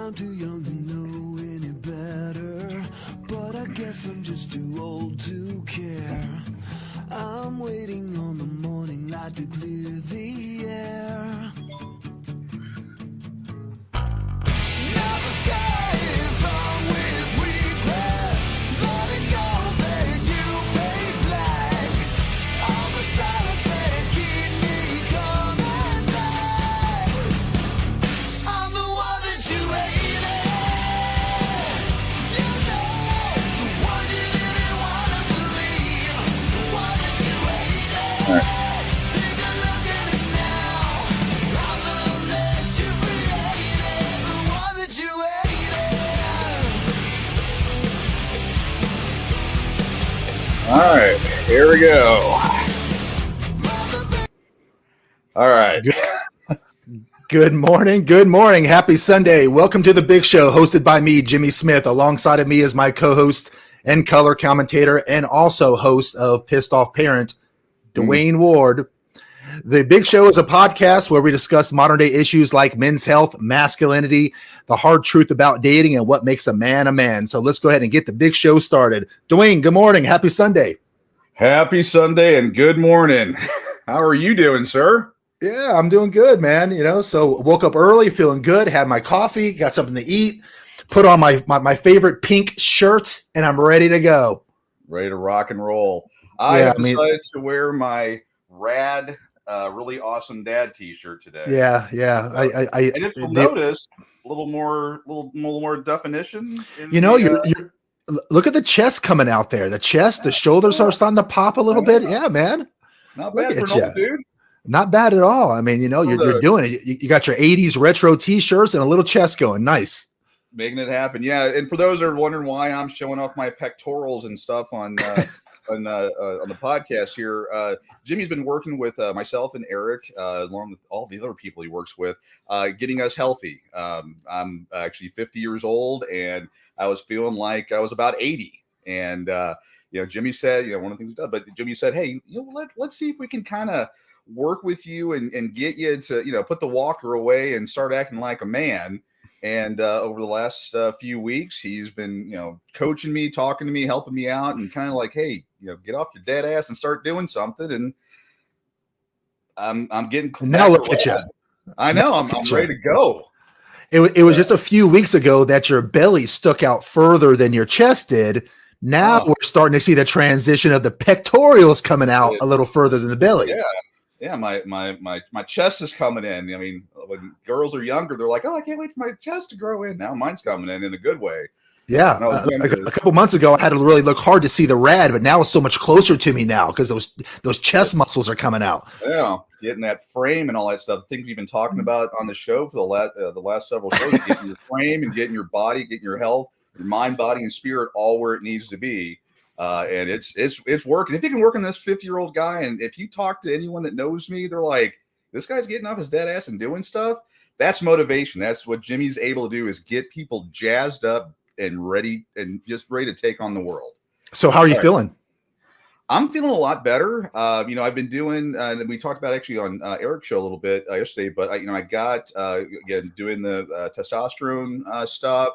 I'm too young to know any better, but I guess I'm just too old to care. I'm waiting on the morning light to clear the air. Now the sky is hung with regret, letting go that you made flags. All the silence that keep me coming back. I'm the one that you hated. You know, the one you didn't want to believe. The one that you hated. All right. Take a look at it now. I'm the one that you created. The one that you hated. All right, here we go. All right. Good morning. Good morning. Happy Sunday. Welcome to The Big Show, hosted by me, Jimmy Smith. Alongside of me is my co-host and color commentator and also host of Pissed Off Parent, Dwayne Ward. The Big Show is a podcast where we discuss modern-day issues like men's health, masculinity, the hard truth about dating, and what makes a man a man. So let's go ahead and get the Big Show started. Dwayne, good morning. Happy Sunday. Happy Sunday and good morning. How are you doing, sir? Yeah, I'm doing good, man. So woke up early, feeling good, had my coffee, got something to eat, put on my favorite pink shirt, and I'm ready to go. Ready to rock and roll. I have decided to wear my rad, really awesome dad t-shirt today. Yeah. And if you'll notice, a little more definition. You're look at the chest coming out there. The chest, the shoulders are starting to pop a little bit. Yeah, man. Not bad for an old dude. Not bad at all. I mean, you're doing it. You got your 80s retro t-shirts and a little chest going. Nice. Making it happen. Yeah. And for those that are wondering why I'm showing off my pectorals and stuff on the podcast here, Jimmy's been working with myself and Eric, along with all the other people he works with, getting us healthy. I'm actually 50 years old, and I was feeling like I was about 80. And Jimmy said, one of the things he does, but Jimmy said, hey, let's see if we can kind of work with you and get you to put the walker away and start acting like a man. And over the last few weeks, he's been, coaching me, talking to me, helping me out, and kind of like, hey, get off your dead ass and start doing something. And I'm getting now. Look at you. I know. I'm ready to go. It was just a few weeks ago that your belly stuck out further than your chest did. Now we're starting to see the transition of the pectorals coming out a little further than the belly. Yeah, my chest is coming in. I mean, when girls are younger, they're like, "Oh, I can't wait for my chest to grow in." Now mine's coming in a good way. Yeah, a couple months ago, I had to really look hard to see the rad, but now it's so much closer to me now because those chest muscles are coming out. Yeah, getting that frame and all that stuff. Things we've been talking about on the show for the last several shows: getting your frame and getting your body, getting your health, your mind, body, and spirit all where it needs to be. And it's working. If you can work on this 50-year-old guy, and if you talk to anyone that knows me, they're like, this guy's getting off his dead ass and doing stuff. That's motivation. That's what Jimmy's able to do, is get people jazzed up and ready to take on the world. So how are you feeling? I'm feeling a lot better. I've been doing, we talked about actually on Eric's show a little bit yesterday, but I got, again, doing the testosterone stuff.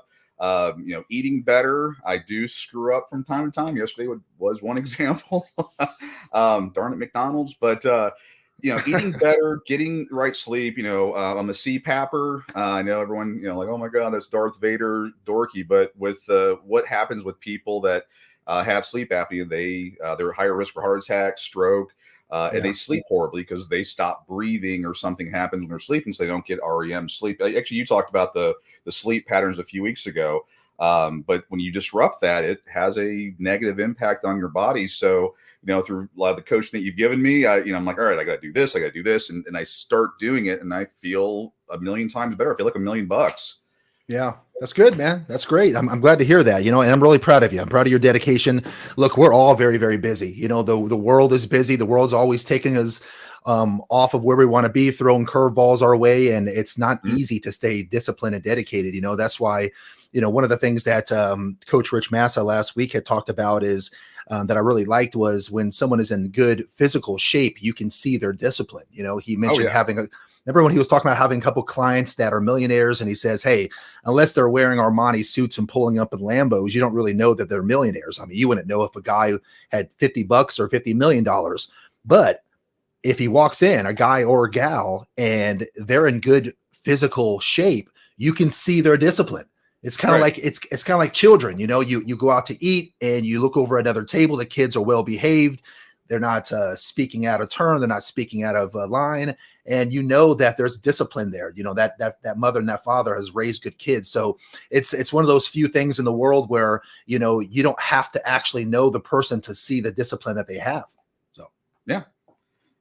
Eating better. I do screw up from time to time. Yesterday was one example. Darn it, McDonald's. But eating better, getting the right sleep. I'm a CPAPper. I know everyone, like, oh my God, that's Darth Vader dorky. But with what happens with people that have sleep apnea, they're at higher risk for heart attack, stroke. And they sleep horribly because they stop breathing or something happens when they're sleeping, so they don't get REM sleep. Actually, you talked about the sleep patterns a few weeks ago, but when you disrupt that, it has a negative impact on your body. So, through a lot of the coaching that you've given me, I'm like, all right, I got to do this, and I start doing it, and I feel a million times better. I feel like $1 million. Yeah, that's good, man. That's great. I'm glad to hear that, and I'm really proud of you. I'm proud of your dedication. Look, we're all very, very busy. The world is busy. The world's always taking us off of where we want to be, throwing curveballs our way. And it's not easy to stay disciplined and dedicated. That's why, one of the things that Coach Rich Massa last week had talked about is that I really liked was when someone is in good physical shape, you can see their discipline. He mentioned having remember when he was talking about having a couple clients that are millionaires, and he says, hey, unless they're wearing Armani suits and pulling up in Lambos, you don't really know that they're millionaires. I mean, you wouldn't know if a guy had $50 or $50 million. But if he walks in, a guy or a gal, and they're in good physical shape, you can see their discipline. It's kind of like it's kind of like children. You know, you go out to eat and you look over another table. The kids are well behaved. They're not speaking out of turn. They're not speaking out of line. And you know that there's discipline there. You know that mother and that father has raised good kids. So it's one of those few things in the world where, you know, you don't have to actually know the person to see the discipline that they have. So yeah.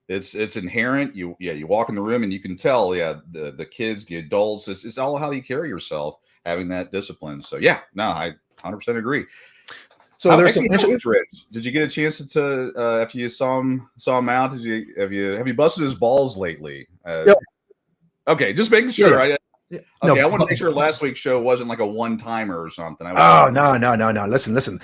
It's inherent. You walk in the room and you can tell, the kids, the adults, it's all how you carry yourself, having that discipline. So yeah, no, I 100% agree. So there's some Rich. Did you get a chance to after you saw him out? Have you busted his balls lately? Yep. Okay, just making sure. Yeah. Okay, I want to make sure last week's show wasn't like a one-timer or something. No. Listen.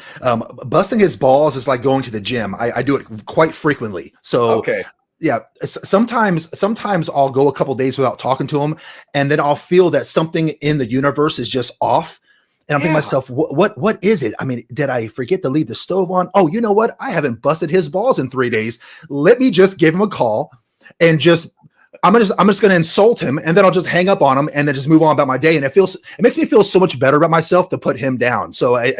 Busting his balls is like going to the gym. I do it quite frequently. So okay. Yeah, sometimes I'll go a couple days without talking to him, and then I'll feel that something in the universe is just off. And I'm thinking to myself, what is it? I mean, did I forget to leave the stove on? Oh, you know what? I haven't busted his balls in 3 days. Let me just give him a call and I'm just gonna insult him, and then I'll just hang up on him and then just move on about my day. And it makes me feel so much better about myself to put him down. So I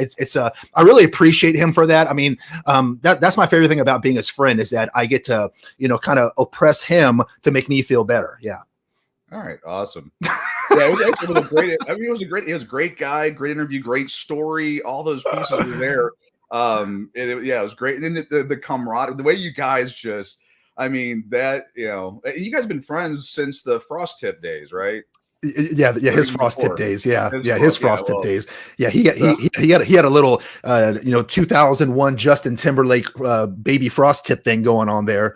really appreciate him for that. I mean, that's my favorite thing about being his friend, is that I get to, you know, kind of oppress him to make me feel better. Yeah. All right. Awesome. Yeah, it was great. I mean, he was a great guy, great interview, great story. All those pieces were there. It was great. And then the camaraderie, the way you guys just, I mean, that, you know, you guys have been friends since the Frost Tip days, right? Yeah, his Frost Tip days. His Frost Tip days. Yeah, he had a little 2001 Justin Timberlake baby Frost Tip thing going on there.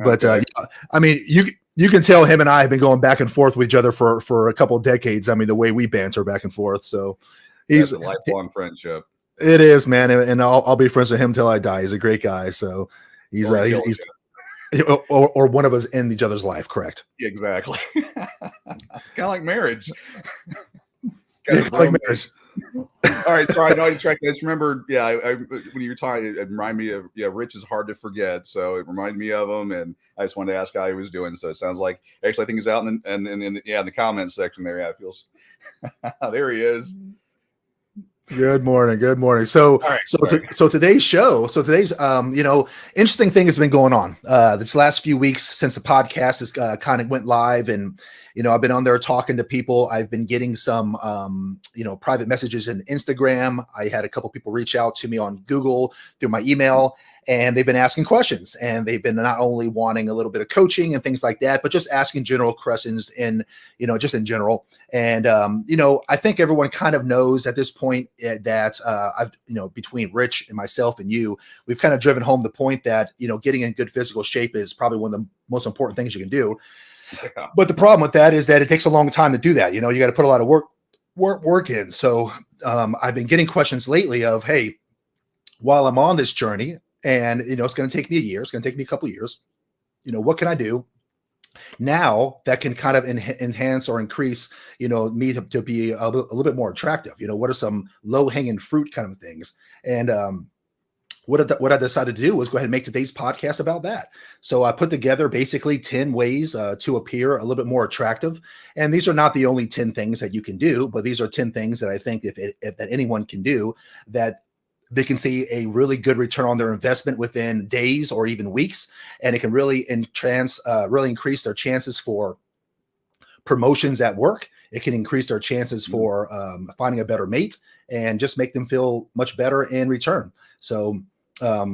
But I mean, you can tell him and I have been going back and forth with each other for a couple of decades. I mean, the way we banter back and forth. So he's a lifelong friendship. It is, man, and I'll be friends with him till I die. He's a great guy. So he's or one of us in each other's life, correct? Exactly. Kind of like marriage. Like marriage. All right, sorry, I know I distracted. I just remembered, when you were talking, it reminded me of, Rich is hard to forget, so it reminded me of him, and I just wanted to ask how he was doing. So it sounds like, actually, I think he's out in the comments section there. Yeah, it feels. There he is. Good morning. So today's show. So today's interesting thing has been going on this last few weeks since the podcast has kind of went live, and I've been on there talking to people. I've been getting some private messages in Instagram. I had a couple people reach out to me on Google through my email, and they've been asking questions, and they've been not only wanting a little bit of coaching and things like that, but just asking general questions just in general. And, I think everyone kind of knows at this point that I've, between Rich and myself and you, we've kind of driven home the point that, getting in good physical shape is probably one of the most important things you can do. Yeah. But the problem with that is that it takes a long time to do that. You got to put a lot of work in. So I've been getting questions lately of, hey, while I'm on this journey, and, it's going to take me a year, it's going to take me a couple of years, what can I do now that can kind of enhance or increase, me to be a little bit more attractive? What are some low hanging fruit kind of things? And what I decided to do was go ahead and make today's podcast about that. So I put together basically 10 ways to appear a little bit more attractive. And these are not the only 10 things that you can do, but these are 10 things that I think if that anyone can do, that they can see a really good return on their investment within days or even weeks. And it can really increase their chances for promotions at work. It can increase their chances for finding a better mate, and just make them feel much better in return. So, I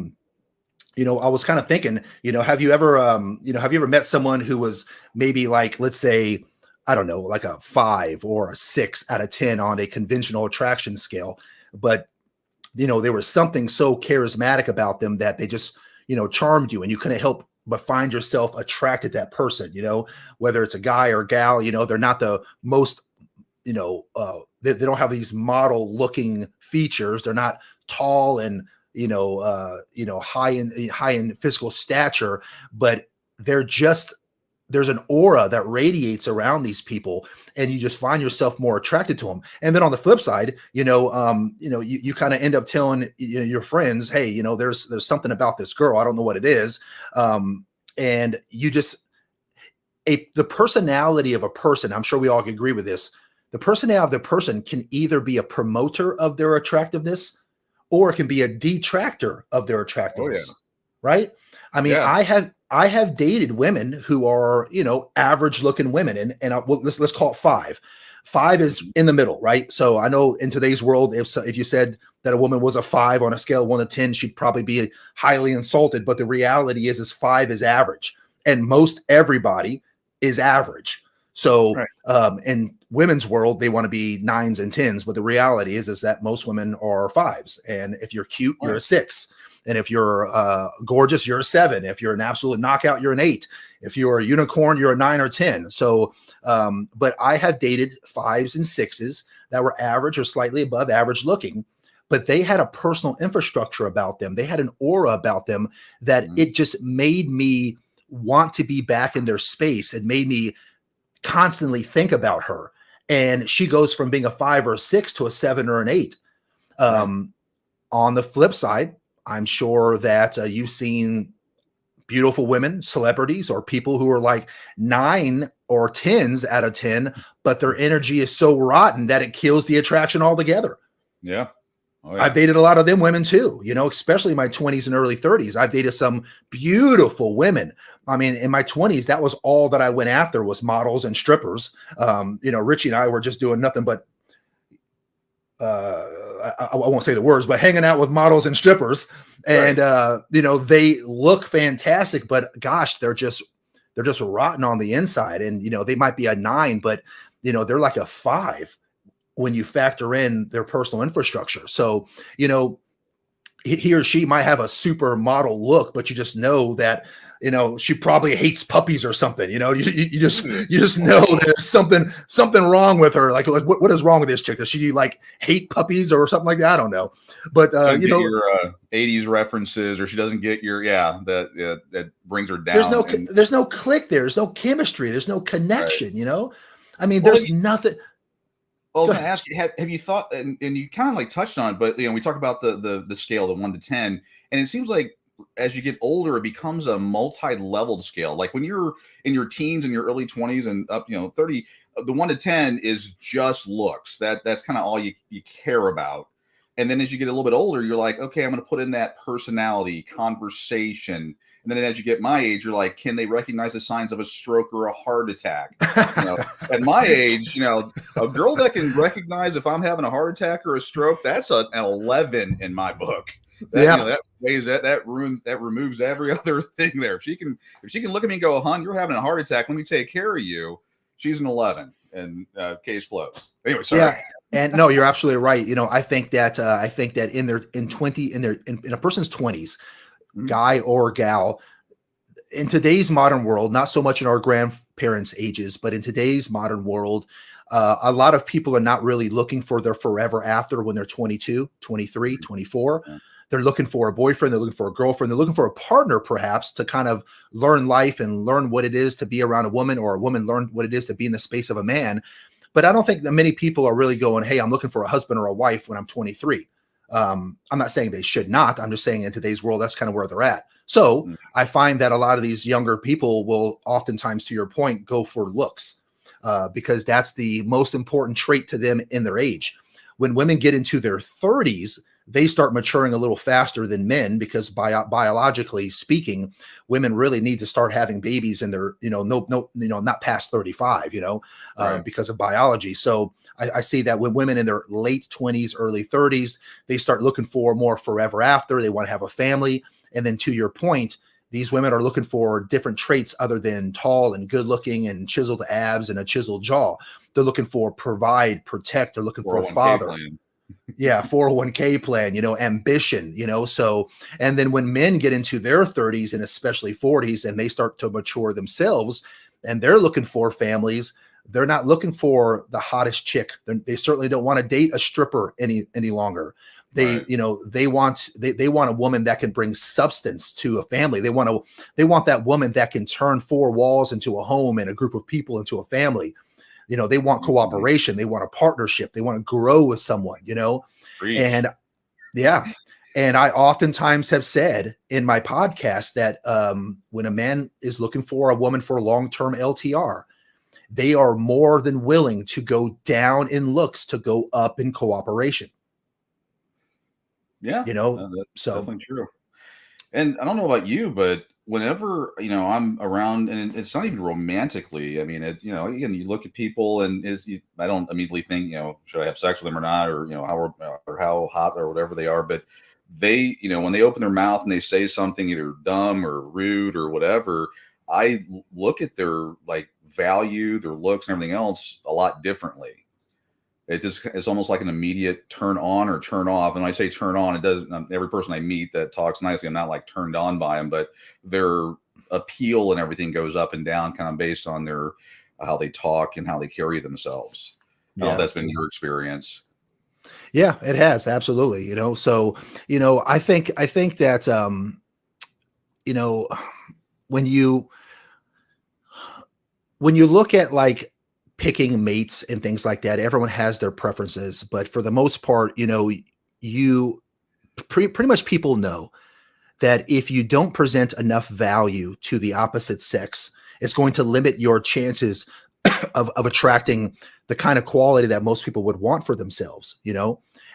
was kind of thinking, have you ever met someone who was maybe like, let's say, I don't know, like a 5 or a 6 out of 10 on a conventional attraction scale, but there was something so charismatic about them that they just, charmed you, and you couldn't help but find yourself attracted to that person, whether it's a guy or a gal, they're not the most, they don't have these model looking features. They're not tall and, high in physical stature, but they're just there's an aura that radiates around these people, and you just find yourself more attracted to them. And then on the flip side, you kind of end up telling your friends, hey, there's something about this girl. I don't know what it is. And you just, the personality of a person, I'm sure we all agree with this. The personality of the person can either be a promoter of their attractiveness, or it can be a detractor of their attractiveness. Right? I mean, I have dated women who are, average looking women, and let's call it 5. 5 is in the middle, right? So I know in today's world, if you said that a woman was a 5 on a scale of 1 to 10, she'd probably be highly insulted. But the reality is 5 is average, and most everybody is average. So in women's world, they want to be 9s and 10s, but the reality is that most women are 5s. And if you're cute, you're a 6. And if you're gorgeous, you're a 7. If you're an absolute knockout, you're an 8. If you're a unicorn, you're a 9 or 10. So, but I have dated 5s and 6s that were average or slightly above average looking, but they had a personal infrastructure about them. They had an aura about them that it just made me want to be back in their space. It made me constantly think about her. And she goes from being a 5 or a 6 to a 7 or an 8. On the flip side, I'm sure that you've seen beautiful women, celebrities, or people who are like 9 or 10s out of 10, but their energy is so rotten that it kills the attraction altogether. Yeah. I've dated a lot of them women too, especially in my 20s and early 30s. I've dated some beautiful women. I mean, in my 20s, that was all that I went after was models and strippers. Richie and I were just doing nothing but I won't say the words, but hanging out with models and strippers, and they look fantastic, but gosh, they're just rotten on the inside. And they might be a 9, but they're like a 5 when you factor in their personal infrastructure. So he or she might have a supermodel look, but you just know that she probably hates puppies or something. You just know there's something wrong with her. Like what is wrong with this chick? Does she like hate puppies or something like that? I don't know. But your 80s references, or she doesn't get your that brings her down. There's no click there. There's no chemistry. There's no connection. I mean, there's nothing. Well, I ask you, have you thought, and you kind of like touched on it, but we talk about the scale, the 1 to 10, and it seems like as you get older, it becomes a multi-leveled scale. Like when you're in your teens and your early 20s and up, 30, the 1 to 10 is just looks. That's kind of all you care about. And then as you get a little bit older, you're like, okay, I'm going to put in that personality, conversation. And then as you get my age, you're like, can they recognize the signs of a stroke or a heart attack? At my age, a girl that can recognize if I'm having a heart attack or a stroke, that's an 11 in my book. That weighs that removes every other thing there. If she can look at me and go, "Hon, you're having a heart attack. Let me take care of you." She's an 11, and case closed. Anyway, sorry. Yeah, and no, you're absolutely right. I think that in a person's 20s, guy or gal, in today's modern world, not so much in our grandparents' ages, but in today's modern world, a lot of people are not really looking for their forever after when they're 22, 23, 24. Yeah. They're looking for a boyfriend. They're looking for a girlfriend. They're looking for a partner, perhaps, to kind of learn life and learn what it is to be around a woman, or a woman learn what it is to be in the space of a man. But I don't think that many people are really going, hey, I'm looking for a husband or a wife when I'm 23. I'm not saying they should not. I'm just saying in today's world, that's kind of where they're at. So I find that a lot of these younger people will oftentimes, to your point, go for looks because that's the most important trait to them in their age. When women get into their 30s, they start maturing a little faster than men because biologically speaking, women really need to start having babies in their, not past 35, right. Because of biology. So I see that when women in their late 20s, early 30s, they start looking for more forever after. They want to have a family. And then to your point, these women are looking for different traits other than tall and good looking and chiseled abs and a chiseled jaw. They're looking for provide, protect. They're looking for a father. Plan. Yeah, 401k plan, ambition, so, and then when men get into their 30s and especially 40s and they start to mature themselves and they're looking for families, They're not looking for the hottest chick. They certainly don't want to date a stripper any longer. They, Right. you know, they want a woman that can bring substance to a family. They want that woman that can turn four walls into a home and a group of people into a family. You know, they want cooperation. They want a partnership. They want to grow with someone, you know, Preach. and yeah. And I oftentimes have said in my podcast that when a man is looking for a woman for long-term LTR, they are more than willing to go down in looks to go up in cooperation. Yeah, You know, that's so definitely true. And I don't know about you, but whenever I'm around, and it's not even romantically. I mean, again, you look at people, and I don't immediately think, should I have sex with them or not, or how hot or whatever they are. But they, when they open their mouth and they say something either dumb or rude or whatever, I look at their like value, their looks, and everything else a lot differently. It's almost like an immediate turn on or turn off. And when I say turn on, it doesn't, every person I meet that talks nicely, I'm not like turned on by them, but their appeal and everything goes up and down kind of based on their, how they talk and how they carry themselves. I don't know if yeah. that's been your experience. Yeah, it has. Absolutely. You know, so, I think that, when you look at like picking mates and things like that, everyone has their preferences, but for the most part, you pretty much people know that if you don't present enough value to the opposite sex, it's going to limit your chances of attracting the kind of quality that most people would want for themselves,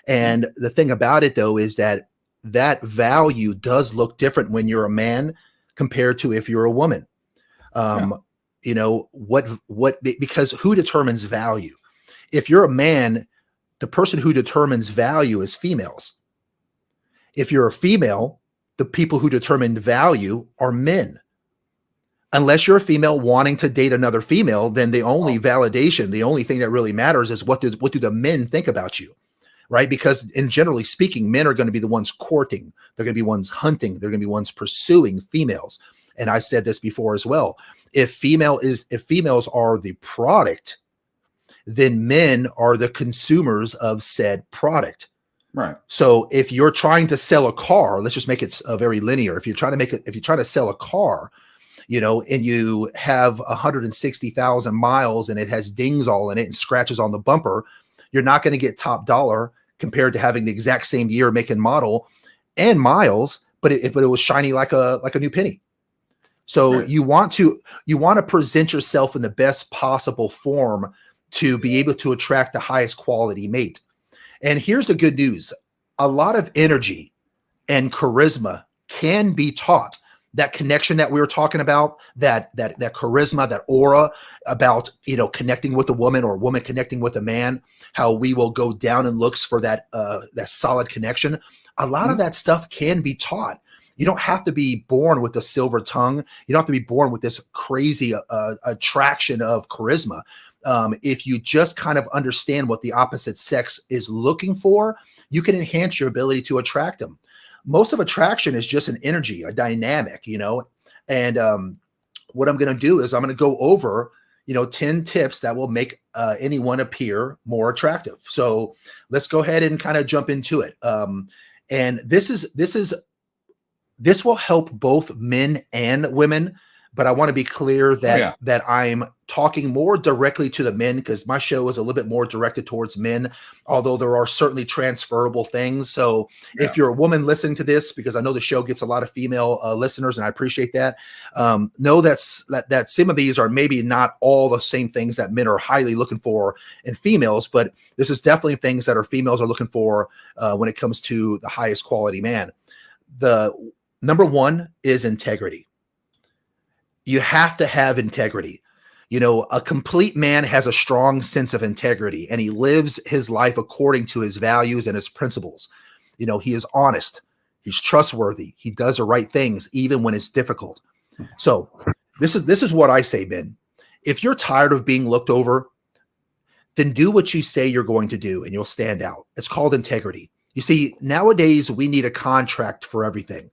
And the thing about it though is that value does look different when you're a man compared to if you're a woman. Because who determines value? If you're a man, the person who determines value is females. If you're a female, the people who determine value are men. Unless you're a female wanting to date another female, then the only validation, the only thing that really matters is what do the men think about you, right? Because in generally speaking, men are going to be the ones courting. They're going to be ones hunting. They're going to be ones pursuing females. And I said this before as well. If females are the product, then men are the consumers of said product. Right. So if you're trying to sell a car, let's just make it very linear. If you're trying to sell a car, and you have 160,000 miles and it has dings all in it and scratches on the bumper, you're not going to get top dollar compared to having the exact same year, make, and model and miles, but it was shiny like a new penny. So Right. you want to present yourself in the best possible form to be able to attract the highest quality mate. And here's the good news. A lot of energy and charisma can be taught. That connection that we were talking about, that charisma, that aura about, connecting with a woman or a woman connecting with a man, how we will go down in looks for that solid connection. A lot of that stuff can be taught. You don't have to be born with a silver tongue. You don't have to be born with this crazy attraction of charisma. If you just kind of understand what the opposite sex is looking for, you can enhance your ability to attract them. Most of attraction is just an energy, a dynamic, and what I'm going to do is I'm going to go over, 10 tips that will make anyone appear more attractive. So let's go ahead and kind of jump into it. And this will help both men and women, but I want to be clear that that I'm talking more directly to the men because my show is a little bit more directed towards men, although there are certainly transferable things. So if you're a woman listening to this, because I know the show gets a lot of female listeners, and I appreciate that, know that some of these are maybe not all the same things that men are highly looking for in females, but this is definitely things that our females are looking for when it comes to the highest quality man. The number one is integrity. You have to have integrity. A complete man has a strong sense of integrity, and he lives his life according to his values and his principles. He is honest. He's trustworthy. He does the right things, even when it's difficult. So this is what I say, Ben. If you're tired of being looked over, then do what you say you're going to do, and you'll stand out. It's called integrity. You see, nowadays we need a contract for everything.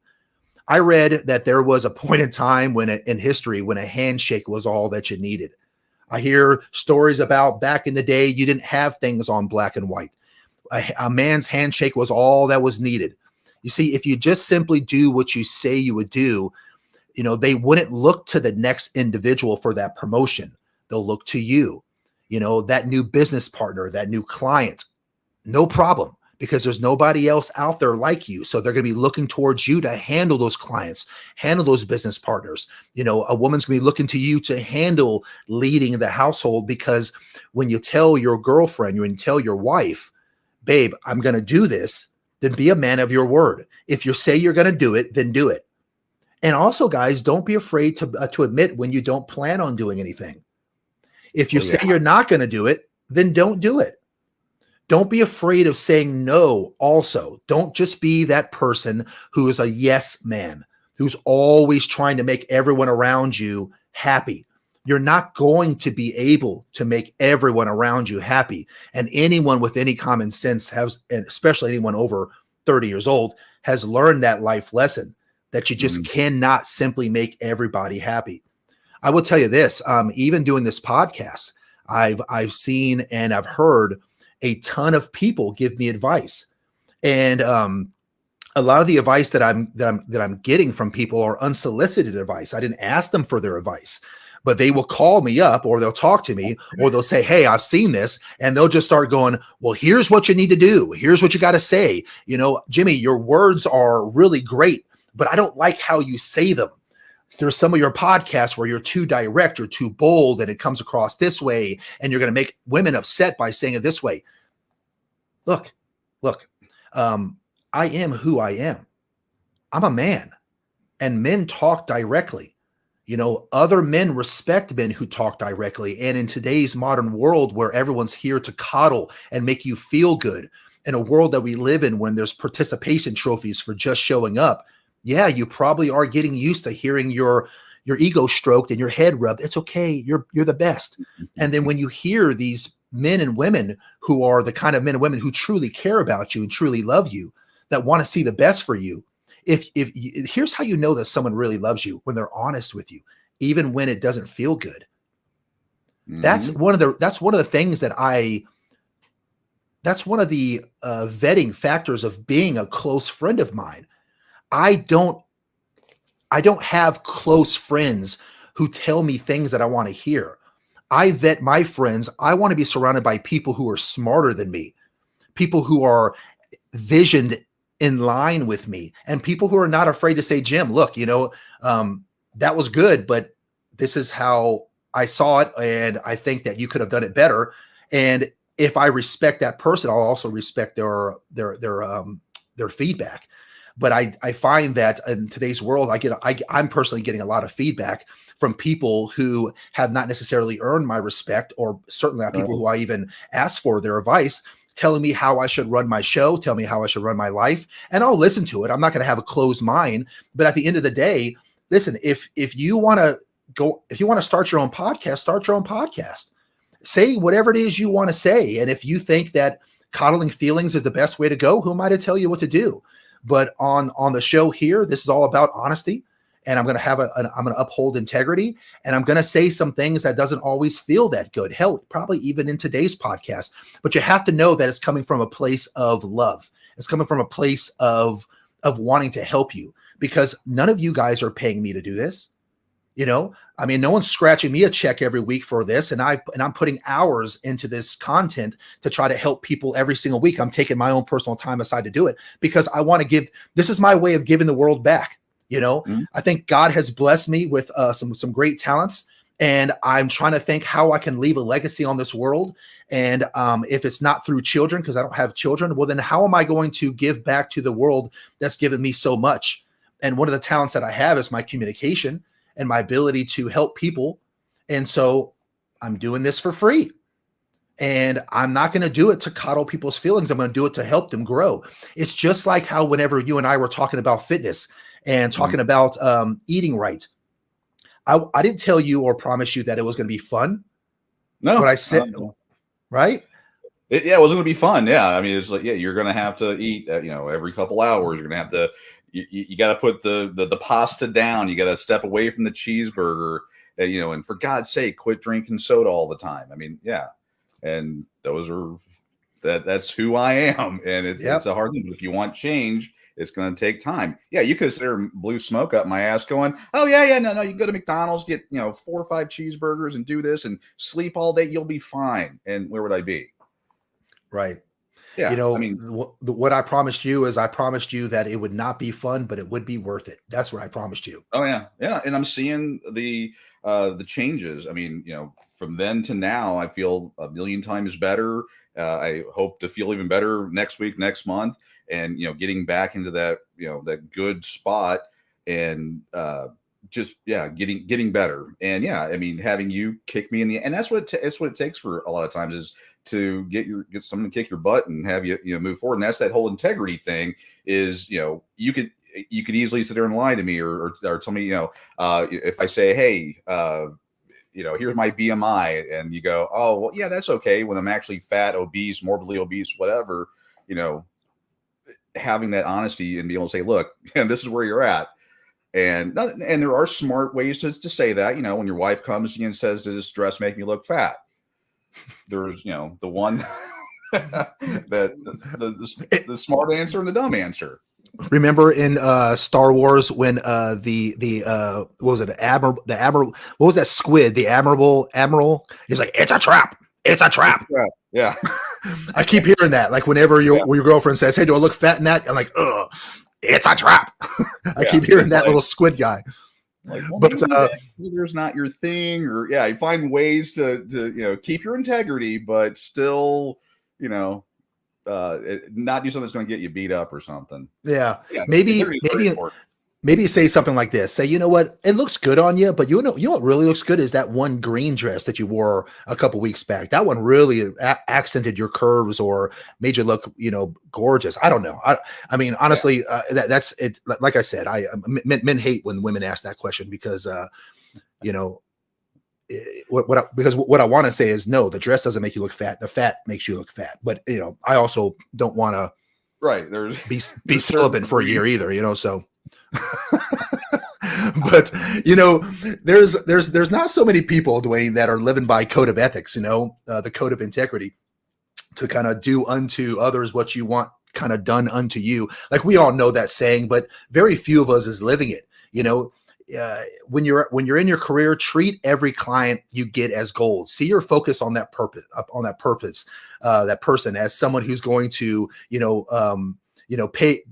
I read that there was a point in time in history when a handshake was all that you needed. I hear stories about back in the day, you didn't have things on black and white. A man's handshake was all that was needed. You see, if you just simply do what you say you would do, they wouldn't look to the next individual for that promotion. They'll look to you, that new business partner, that new client. No problem, because there's nobody else out there like you. So they're going to be looking towards you to handle those clients, handle those business partners. A woman's going to be looking to you to handle leading the household, because when you tell your girlfriend, when you tell your wife, babe, I'm going to do this, then be a man of your word. If you say you're going to do it, then do it. And also, guys, don't be afraid to admit when you don't plan on doing anything. If you say you're not going to do it, then don't do it. Don't be afraid of saying no also. Don't just be that person who is a yes man, who's always trying to make everyone around you happy. You're not going to be able to make everyone around you happy. And anyone with any common sense has, and especially anyone over 30 years old, has learned that life lesson, that you just cannot simply make everybody happy. I will tell you this, even doing this podcast, I've seen and I've heard a ton of people give me advice. And a lot of the advice that I'm getting from people are unsolicited advice. I didn't ask them for their advice, but they will call me up, or they'll talk to me, or they'll say, hey, I've seen this. And they'll just start going, well, here's what you need to do. Here's what you got to say. Jimmy, your words are really great, but I don't like how you say them. There's some of your podcasts where you're too direct, you're too bold, and it comes across this way, and you're going to make women upset by saying it this way. Look, I am who I am. I'm a man, and men talk directly. Other men respect men who talk directly. And in today's modern world, where everyone's here to coddle and make you feel good, in a world that we live in when there's participation trophies for just showing up, yeah, you probably are getting used to hearing your ego stroked and your head rubbed. It's okay. You're the best. And then when you hear these men and women who are the kind of men and women who truly care about you and truly love you, that want to see the best for you, here's how you know that someone really loves you: when they're honest with you, even when it doesn't feel good. That's one of the things that's one of the vetting factors of being a close friend of mine. I don't have close friends who tell me things that I want to hear. I vet my friends. I want to be surrounded by people who are smarter than me, people who are visioned in line with me, and people who are not afraid to say, Jim, look, that was good, but this is how I saw it, and I think that you could have done it better. And if I respect that person, I'll also respect their feedback. But I find that in today's world, I'm personally getting a lot of feedback from people who have not necessarily earned my respect, or certainly not people who I even ask for their advice, telling me how I should run my show, tell me how I should run my life. And I'll listen to it. I'm not going to have a closed mind. But at the end of the day, listen, if you want to start your own podcast, start your own podcast. Say whatever it is you want to say. And if you think that coddling feelings is the best way to go, who am I to tell you what to do? But on the show here, this is all about honesty, and I'm going to I'm going to uphold integrity, and I'm going to say some things that doesn't always feel that good. Hell, probably even in today's podcast, but you have to know that it's coming from a place of love. It's coming from a place of wanting to help you, because none of you guys are paying me to do this. No one's scratching me a check every week for this. And I'm putting hours into this content to try to help people every single week. I'm taking my own personal time aside to do it, because I want to this is my way of giving the world back. I think God has blessed me with some great talents, and I'm trying to think how I can leave a legacy on this world. And if it's not through children, because I don't have children, well, then how am I going to give back to the world that's given me so much? And one of the talents that I have is my communication and my ability to help people. And so I'm doing this for free. And I'm not going to do it to coddle people's feelings. I'm going to do it to help them grow. It's just like how whenever you and I were talking about fitness and talking about eating right, I didn't tell you or promise you that it was going to be fun. No. What I said, right? It wasn't going to be fun. Yeah. I mean, it's like, you're going to have to eat, every couple hours. You're going to have to, you got to put the pasta down. You got to step away from the cheeseburger. and for God's sake, quit drinking soda all the time. I mean, yeah. And that's who I am. And it's a hard thing. But if you want change, it's going to take time. Yeah, you could sit there and blew smoke up my ass going, oh, yeah, no, you can go to McDonald's, get, 4 or 5 cheeseburgers and do this and sleep all day. You'll be fine. And where would I be? Right. Yeah. I mean, what I promised you is I promised you that it would not be fun, but it would be worth it. That's what I promised you. Oh, yeah. Yeah. And I'm seeing the changes. I mean, from then to now, I feel a million times better. I hope to feel even better next week, next month. And, getting back into that, that good spot and getting better. And I mean, having you kick me in the, and that's what it takes for a lot of times is to get someone to kick your butt and have you, move forward. And that's that whole integrity thing is, you could easily sit there and lie to me or tell me, if I say, hey, here's my BMI and you go, oh, well, yeah, that's okay. When I'm actually fat, obese, morbidly obese, whatever, having that honesty and be able to say, look, this is where you're at. And there are smart ways to say that, when your wife comes to you and says, does this dress make me look fat? There's, the one that the smart answer and the dumb answer. Remember in Star Wars when what was it? What was that squid? The admiral is like, it's a trap. It's a trap. Yeah. I keep hearing that. Like whenever your girlfriend says, hey, do I look fat in that? I'm like, ugh, it's a trap. I keep hearing that little squid guy. Like, well, but there's not your thing, or you find ways to keep your integrity, but still, not do something that's going to get you beat up or something. Yeah. Maybe say something like this. Say, you know what? It looks good on you, but you know what really looks good is that one green dress that you wore a couple weeks back. That one really accented your curves or made you look, gorgeous. I don't know. I mean, honestly, that's it. Like I said, men hate when women ask that question because, what I want to say is no, the dress doesn't make you look fat. The fat makes you look fat. But I also don't want to be celibate for a year either. So. But there's not so many people, Dwayne, that are living by code of ethics, the code of integrity, to kind of do unto others what you want kind of done unto you. Like we all know that saying, but very few of us is living it. When you're in your career, treat every client you get as gold. See your focus on that purpose, that person as someone who's going to pay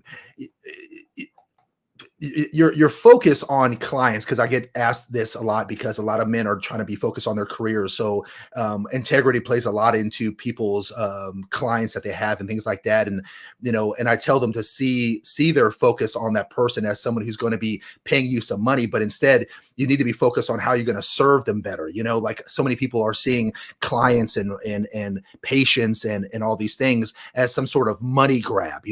your focus on clients, because I get asked this a lot because a lot of men are trying to be focused on their careers. So integrity plays a lot into people's clients that they have and things like that. And, and I tell them to see their focus on that person as someone who's going to be paying you some money, but instead you need to be focused on how you're going to serve them better. Like so many people are seeing clients and patients and all these things as some sort of money grab.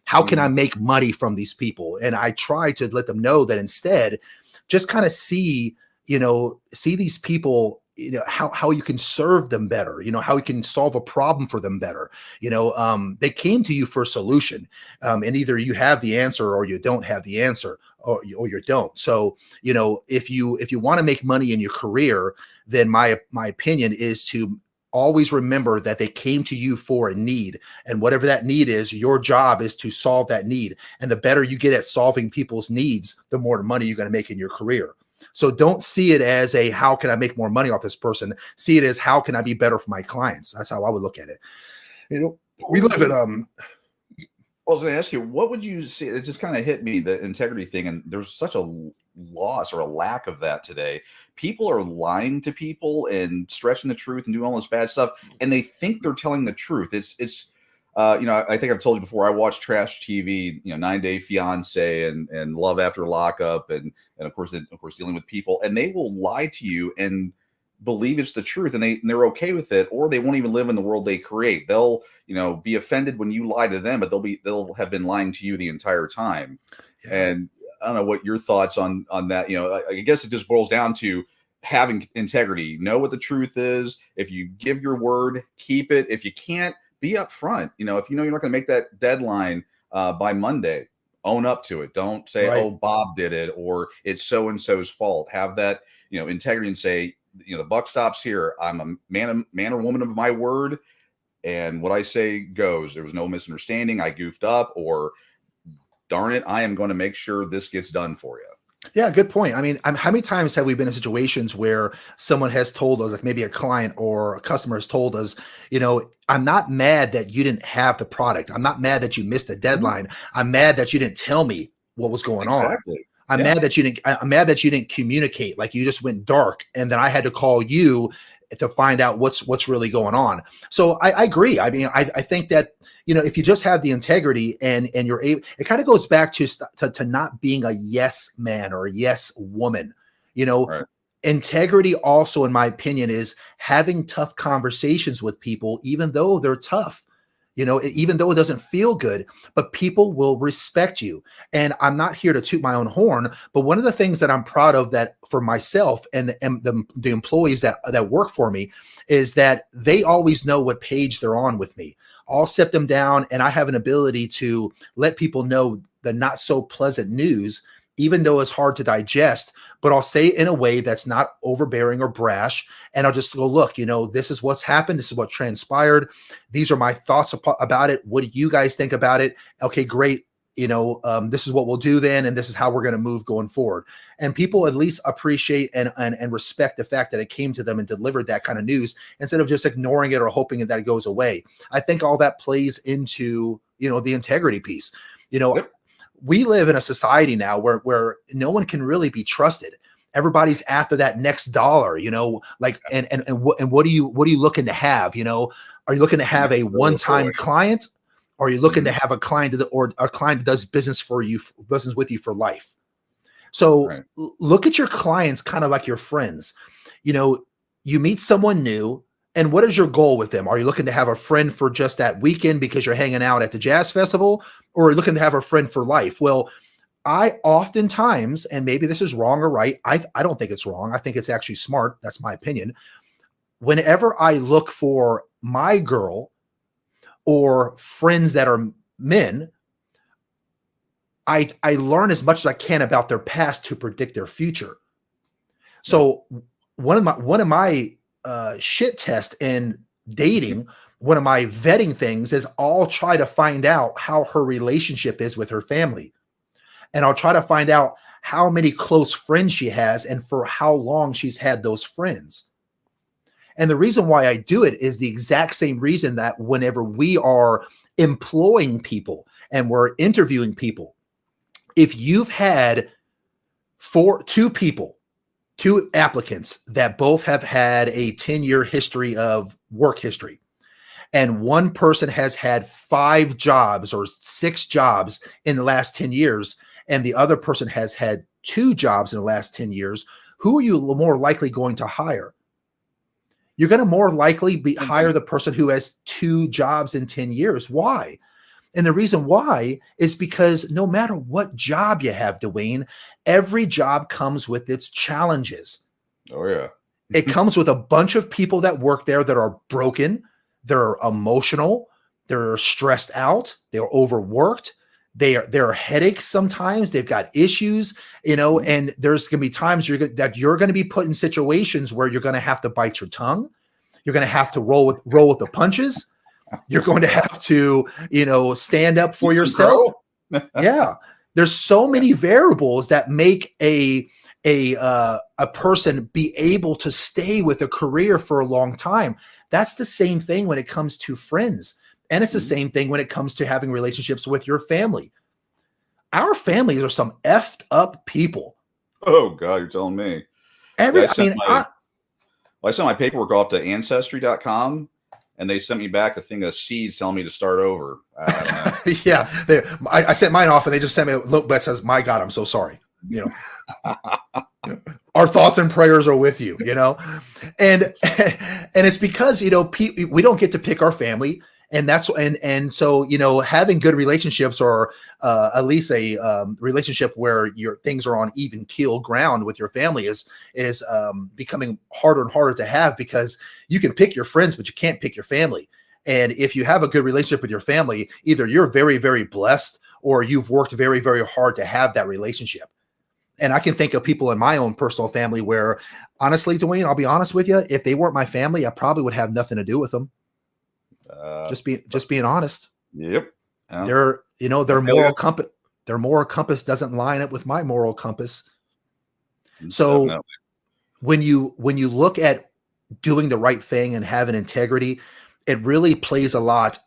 How can I make money from these people? And I try to let them know that instead, just kind of see these people, how you can serve them better, how you can solve a problem for them better. They came to you for a solution, and either you have the answer or you don't have the answer, or you don't. So, if you want to make money in your career, then my opinion is to always remember that they came to you for a need, and whatever that need is, your job is to solve that need. And the better you get at solving people's needs, the more money you're going to make in your career. So don't see it as how can I make more money off this person? See it as how can I be better for my clients? That's how I would look at it. We live in I was going to ask you, what would you see? It just kind of hit me, the integrity thing, and there's such a loss or a lack of that today. People are lying to people and stretching the truth and doing all this bad stuff, and they think they're telling the truth. It's I think I've told you before, I watch trash TV, 9 Day Fiance and Love After Lockup, and of course dealing with people, and they will lie to you and believe it's the truth, and they're okay with it, or they won't even live in the world they create. They'll be offended when you lie to them, but they'll have been lying to you the entire time. Yeah. And I don't know what your thoughts on that. I guess it just boils down to having integrity. Know what the truth is. If you give your word, keep it. If you can't, be upfront. If you're not going to make that deadline by Monday, own up to it. Don't say, Right. oh, Bob did it, or it's so and so's fault. Have that, integrity, and say, the buck stops here. I'm a man or woman of my word, and what I say goes. There was no misunderstanding. I goofed up, or darn it, I am going to make sure this gets done for you. Yeah, good point. I mean, how many times have we been in situations where someone has told us, like maybe a client or a customer has told us, I'm not mad that you didn't have the product. I'm not mad that you missed the deadline. I'm mad that you didn't tell me what was going on. Exactly. I'm Yeah. mad that you didn't. I'm mad that you didn't communicate. Like you just went dark, and then I had to call you to find out what's really going on. So I agree. I mean, I think that if you just have the integrity and you're able, it kind of goes back to not being a yes man or a yes woman. Right. Integrity also, in my opinion, is having tough conversations with people, even though they're tough. Even though it doesn't feel good, but people will respect you. And I'm not here to toot my own horn, but one of the things that I'm proud of that for myself and the employees that work for me is that they always know what page they're on with me. I'll sit them down, and I have an ability to let people know the not so pleasant news, even though it's hard to digest, but I'll say it in a way that's not overbearing or brash. And I'll just go, look, this is what's happened. This is what transpired. These are my thoughts about it. What do you guys think about it? Okay, great. This is what we'll do then. And this is how we're going to move going forward. And people at least appreciate and respect the fact that it came to them and delivered that kind of news instead of just ignoring it or hoping that it goes away. I think all that plays into, the integrity piece. Yep. We live in a society now where no one can really be trusted. Everybody's after that next dollar, like, and what are you looking to have? Are you looking to have a one-time client? Or are you looking to have a client or a client that does business with you for life? So Right. Look at your clients kind of like your friends. You meet someone new, and what is your goal with them? Are you looking to have a friend for just that weekend because you're hanging out at the jazz festival, or are you looking to have a friend for life? Well, I oftentimes, and maybe this is wrong or right, I don't think it's wrong. I think it's actually smart. That's my opinion. Whenever I look for my girl or friends that are men, I learn as much as I can about their past to predict their future. So one of my shit test in dating, one of my vetting things is I'll try to find out how her relationship is with her family. And I'll try to find out how many close friends she has and for how long she's had those friends. And the reason why I do it is the exact same reason that whenever we are employing people and we're interviewing people, if you've had two applicants that both have had a 10-year history of work history, and one person has had 5 jobs or 6 jobs in the last 10 years, and the other person has had 2 jobs in the last 10 years, who are you more likely going to hire? You're going to more likely hire the person who has 2 jobs in 10 years. Why? And the reason why is because no matter what job you have, Dwayne, every job comes with its challenges. Oh, yeah. It comes with a bunch of people that work there that are broken, they're emotional, they're stressed out, they're overworked, there are headaches sometimes, they've got issues, and there's going to be times that you're going to be put in situations where you're going to have to bite your tongue, you're going to have to roll with the punches, you're going to have to, stand up for yourself. Yeah. There's so many variables that make a person be able to stay with a career for a long time. That's the same thing when it comes to friends. And it's the same thing when it comes to having relationships with your family. Our families are some effed up people. Oh, God, you're telling me. I sent my paperwork off to Ancestry.com, and they sent me back a thing of seeds telling me to start over. Yeah. I sent mine off, and they just sent me a look that says, "My God, I'm so sorry." Our thoughts and prayers are with you, and it's because, we don't get to pick our family. And so, having good relationships, or at least a relationship where your things are on even keel ground with your family is becoming harder and harder to have, because you can pick your friends, but you can't pick your family. And if you have a good relationship with your family, either you're very, very blessed or you've worked very, very hard to have that relationship. And I can think of people in my own personal family where, honestly, Dwayne, I'll be honest with you, if they weren't my family, I probably would have nothing to do with them. Just being honest. Yep. Their moral compass, doesn't line up with my moral compass. So Definitely. when you look at doing the right thing and having integrity, it really plays a lot.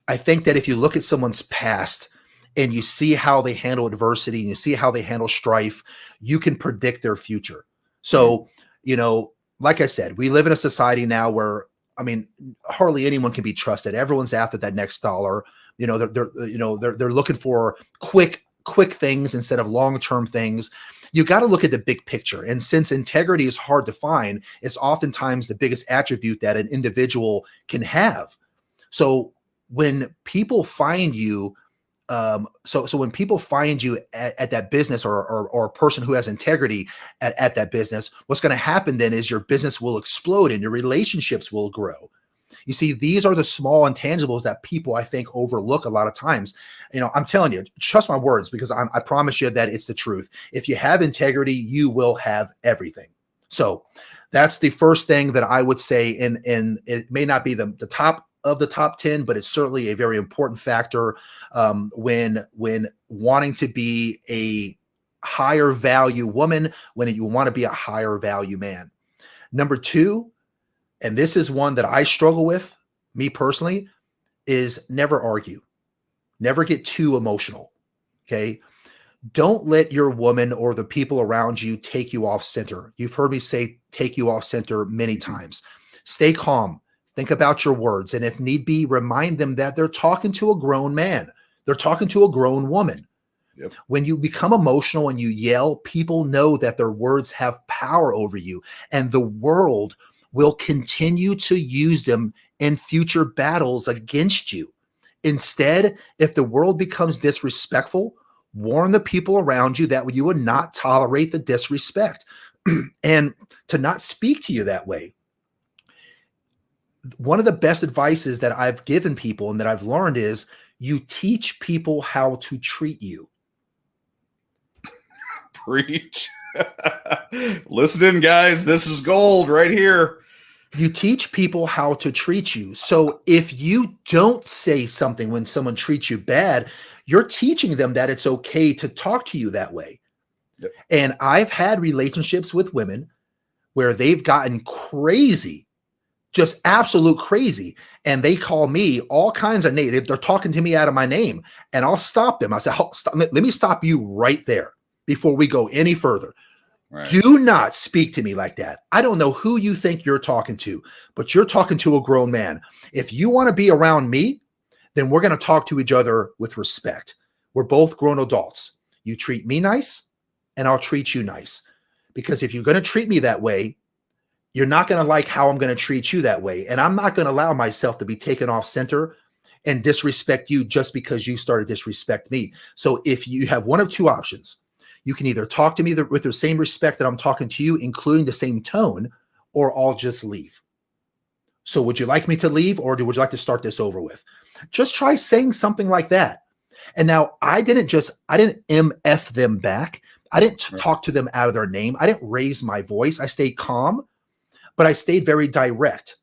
I think that if you look at someone's past and you see how they handle adversity and you see how they handle strife, you can predict their future. So, like I said, we live in a society now where, I mean, hardly anyone can be trusted. Everyone's after that next dollar. They're looking for quick things instead of long-term things. You got to look at the big picture. And since integrity is hard to find, it's oftentimes the biggest attribute that an individual can have. So when people find you, when people find you at that business or a person who has integrity at that business, what's going to happen then is your business will explode and your relationships will grow. You see, these are the small intangibles that people, I think, overlook a lot of times. I'm telling you, trust my words, because I promise you that it's the truth. If you have integrity, you will have everything. So that's the first thing that I would say. And it may not be the top of the top 10, but it's certainly a very important factor when wanting to be a higher value woman, when you want to be a higher value man. Number 2, and this is one that I struggle with, me personally, is never argue. Never get too emotional. Okay. Don't let your woman or the people around you take you off center. You've heard me say take you off center many times. Stay calm. Think about your words. And if need be, remind them that they're talking to a grown man. They're talking to a grown woman. Yep. When you become emotional and you yell, people know that their words have power over you, and the world will continue to use them in future battles against you. Instead, if the world becomes disrespectful, warn the people around you that you would not tolerate the disrespect and to not speak to you that way. One of the best advices that I've given people and that I've learned is you teach people how to treat you. Preach. Listen in, guys. This is gold right here. You teach people how to treat you. So if you don't say something when someone treats you bad, you're teaching them that it's okay to talk to you that way. Yep. And I've had relationships with women where they've gotten crazy, just absolute crazy. And they call me all kinds of names. They're talking to me out of my name, and I'll stop them. I say, let me stop you right there before we go any further. Right. Do not speak to me like that. I don't know who you think you're talking to, but you're talking to a grown man. If you want to be around me, then we're going to talk to each other with respect. We're both grown adults. You treat me nice, and I'll treat you nice. Because if you're going to treat me that way, you're not going to like how I'm going to treat you that way. And I'm not going to allow myself to be taken off center and disrespect you just because you started to disrespect me. So if you have one of two options, you can either talk to me with the same respect that I'm talking to you, including the same tone, or I'll just leave. So would you like me to leave, or would you like to start this over with? Just try saying something like that. And now I didn't MF them back. I didn't talk to them out of their name. I didn't raise my voice. I stayed calm, but I stayed very direct.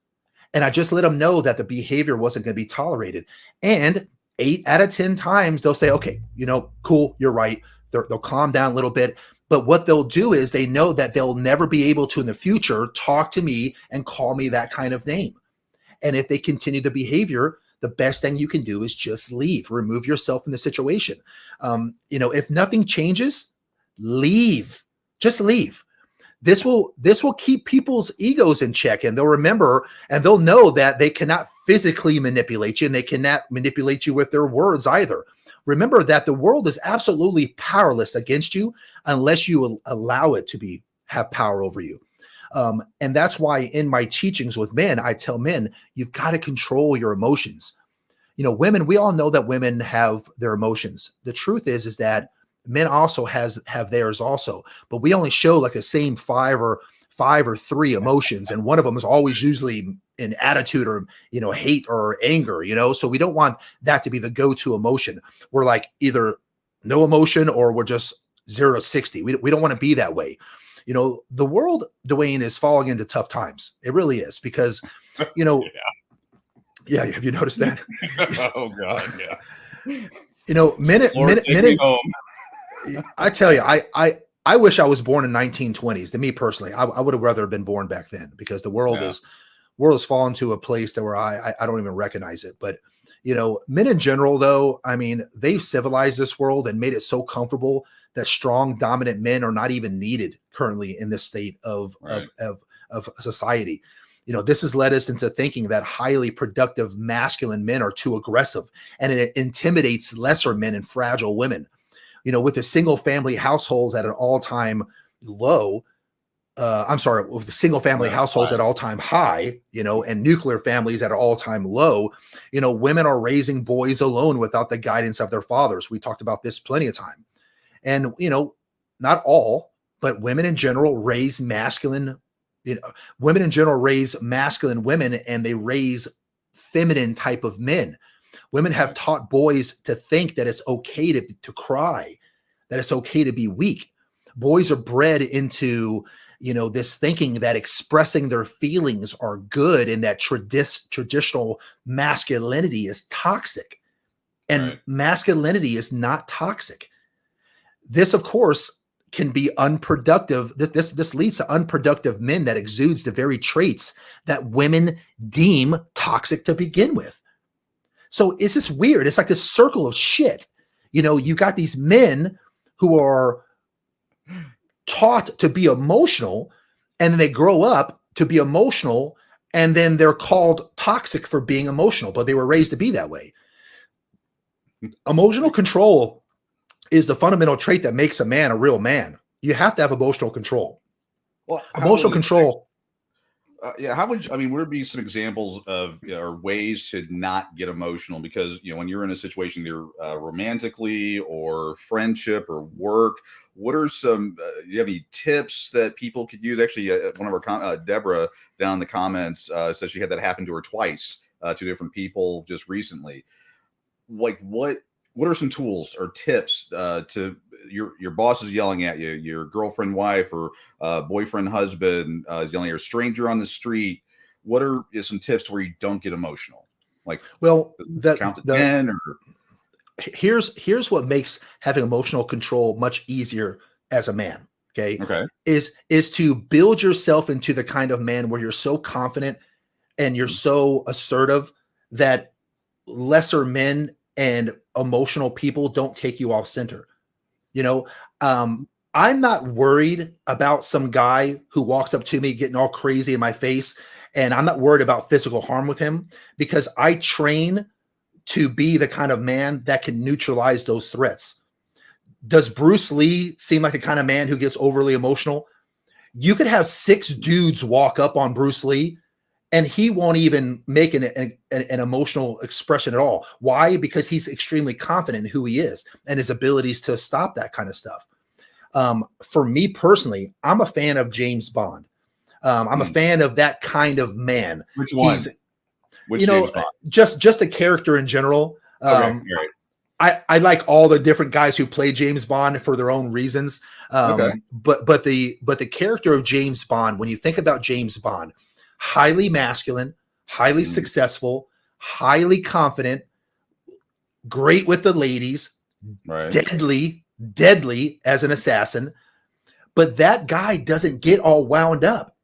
And I just let them know that the behavior wasn't going to be tolerated. And 8 out of 10 times they'll say, okay, cool, you're right. They'll calm down a little bit. But what they'll do is they know that they'll never be able to in the future talk to me and call me that kind of name. And if they continue the behavior, the best thing you can do is just leave, remove yourself from the situation. If nothing changes, leave, just leave. This will keep people's egos in check, and they'll remember and they'll know that they cannot physically manipulate you, and they cannot manipulate you with their words either. Remember that the world is absolutely powerless against you unless you allow it to have power over you. And that's why in my teachings with men, I tell men, you've got to control your emotions. Women, we all know that women have their emotions. The truth is that men also have theirs also, but we only show like the same five or 3 emotions. And one of them is always usually in attitude or, hate or anger, so we don't want that to be the go-to emotion. We're like either no emotion or we're just 0 to 60. We don't want to be that way. The world, Dwayne, is falling into tough times. It really is because, yeah, have you noticed that? Oh God, yeah. Men, I tell you, I wish I was born in 1920s. To me personally, I would have rather been born back then because the world has fallen to a place that where I don't even recognize it. But men in general, though, I mean, they've civilized this world and made it so comfortable that strong, dominant men are not even needed currently in this state of society. This has led us into thinking that highly productive masculine men are too aggressive, and it intimidates lesser men and fragile women. With the single family households at an all-time low, with the single family households at all-time high, and nuclear families at an all-time low, women are raising boys alone without the guidance of their fathers. We talked about this plenty of time. And, not all, but women in general raise masculine women, and they raise feminine type of men. Women have taught boys to think that it's okay to cry, that it's okay to be weak. Boys are bred into, this thinking that expressing their feelings are good and that traditional masculinity is toxic. And masculinity is not toxic. This, of course, can be unproductive. This leads to unproductive men that exudes the very traits that women deem toxic to begin with. So it's just weird. It's like this circle of shit. You got these men who are taught to be emotional, and then they grow up to be emotional, and then they're called toxic for being emotional, but they were raised to be that way. Emotional control is the fundamental trait that makes a man a real man. You have to have emotional control. Well, emotional control. Would there be some examples of or ways to not get emotional? Because, when you're in a situation either romantically or friendship or work, what are some, do you have any tips that people could use? Actually, one of our, Deborah down in the comments says she had that happen to her twice to different people just recently. Like what are some tools or tips to your boss is yelling at you, your girlfriend, wife, or boyfriend, husband is yelling at a stranger on the street? What are some tips to where you don't get emotional? Like, count to 10 or... Here's what makes having emotional control much easier as a man. Okay. Is to build yourself into the kind of man where you're so confident and you're so assertive that lesser men and emotional people don't take you off center. I'm not worried about some guy who walks up to me getting all crazy in my face, and I'm not worried about physical harm with him because I train to be the kind of man that can neutralize those threats. Does Bruce Lee seem like the kind of man who gets overly emotional? You could have 6 dudes walk up on Bruce Lee and he won't even make an emotional expression at all. Why? Because he's extremely confident in who he is and his abilities to stop that kind of stuff. For me personally, I'm a fan of James Bond. I'm a fan of that kind of man. Which one? James Bond? Just the character in general. Right. I like all the different guys who play James Bond for their own reasons. But the character of James Bond, when you think about James Bond, highly masculine, highly successful, highly confident, great with the ladies, deadly as an assassin. But that guy doesn't get all wound up.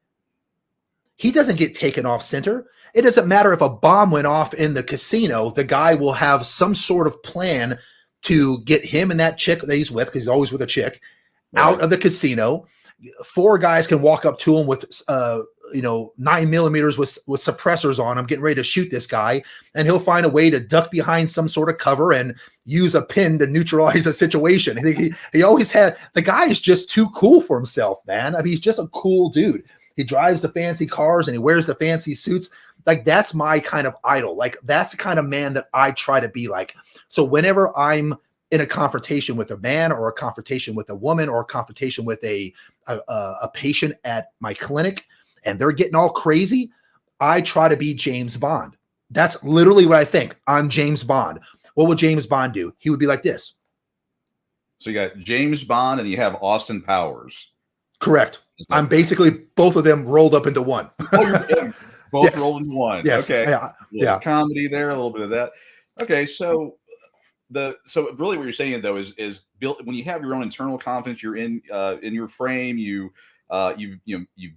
He doesn't get taken off center. It doesn't matter if a bomb went off in the casino, the guy will have some sort of plan to get him and that chick that he's with, because he's always with a chick, out of the casino. 4 guys can walk up to him with 9mm with suppressors on him, getting ready to shoot this guy, and he'll find a way to duck behind some sort of cover and use a pin to neutralize a situation. I think he always had, the guy is just too cool for himself, man. I mean, he's just a cool dude. He drives the fancy cars and he wears the fancy suits. Like, that's my kind of idol. Like, that's the kind of man that I try to be like. So whenever I'm in a confrontation with a man or a confrontation with a woman or a confrontation with a patient at my clinic and they're getting all crazy, I try to be James Bond. That's literally what I think. I'm James Bond. What would James Bond do? He would be like this. So you got James Bond and you have Austin Powers. Correct. I'm basically both of them rolled up into one. Oh, you're both Yes. rolled into one. Yes. Okay. Yeah. Comedy there, a little bit of that. Okay. So really what you're saying though is built when you have your own internal confidence, you're in your frame, you've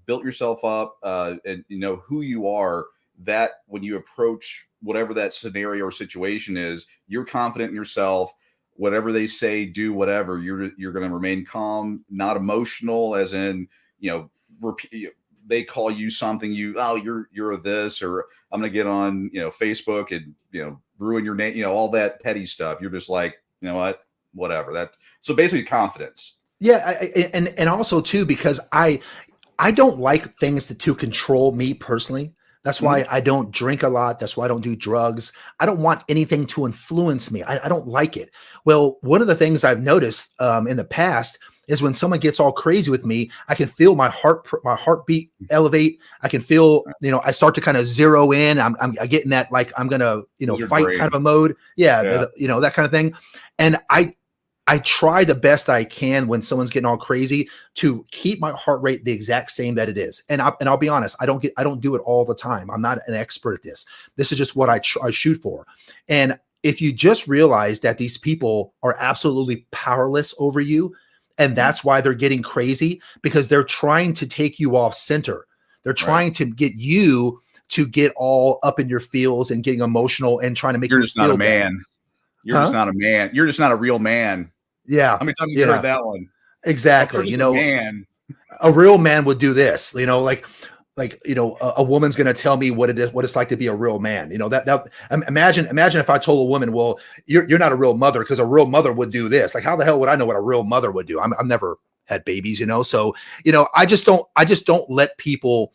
built yourself up and you know who you are, that when you approach whatever that scenario or situation is, you're confident in yourself. Whatever they say, do whatever. You're going to remain calm, not emotional, as in, they call you something, you're this, or I'm going to get on, Facebook and, ruin your name, all that petty stuff. You're just like, you know what, whatever. So basically confidence. Yeah. And also too, because I don't like things to control me personally. That's why I don't drink a lot. That's why I don't do drugs. I don't want anything to influence me. I don't like it. Well, one of the things I've noticed in the past is when someone gets all crazy with me, I can feel my heartbeat elevate. I can feel, I start to kind of zero in. I get in that, like, I'm going to, fight kind of a mode. Yeah. That kind of thing. And I try the best I can when someone's getting all crazy to keep my heart rate the exact same that it is. And I'll be honest, I don't do it all the time. I'm not an expert at this. This is just what I shoot for. And if you just realize that these people are absolutely powerless over you, and that's why they're getting crazy, because they're trying to take you off center. They're trying to get you to get all up in your feels and getting emotional and trying to make you're you just not a man. Bad. You're just not a man. You're just not a real man. Yeah. How many times have you heard that one? Exactly. Man. A real man would do this, a woman's going to tell me what it's like to be a real man. Imagine if I told a woman, well, you're not a real mother, because a real mother would do this. Like, how the hell would I know what a real mother would do? I've never had babies, So, I just don't let people,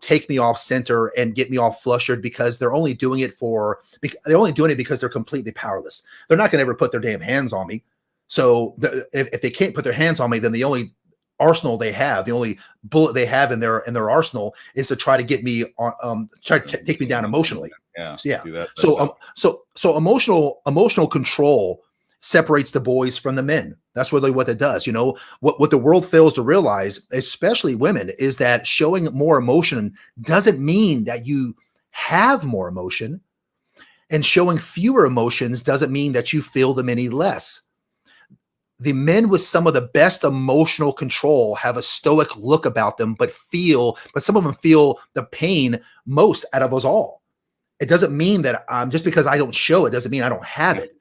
take me off center and get me all flustered, because they're only doing it because they're completely powerless. They're not going to ever put their damn hands on me. So if they can't put their hands on me, then the only arsenal they have, the only bullet they have in their arsenal is to try to get me on, try to take me down emotionally. Yeah. So emotional control separates the boys from the men. That's really what it does. What the world fails to realize, especially women, is that showing more emotion doesn't mean that you have more emotion, and showing fewer emotions doesn't mean that you feel them any less. The men with some of the best emotional control have a stoic look about them, but some of them feel the pain most out of us all. It doesn't mean that just because I don't show it doesn't mean I don't have it.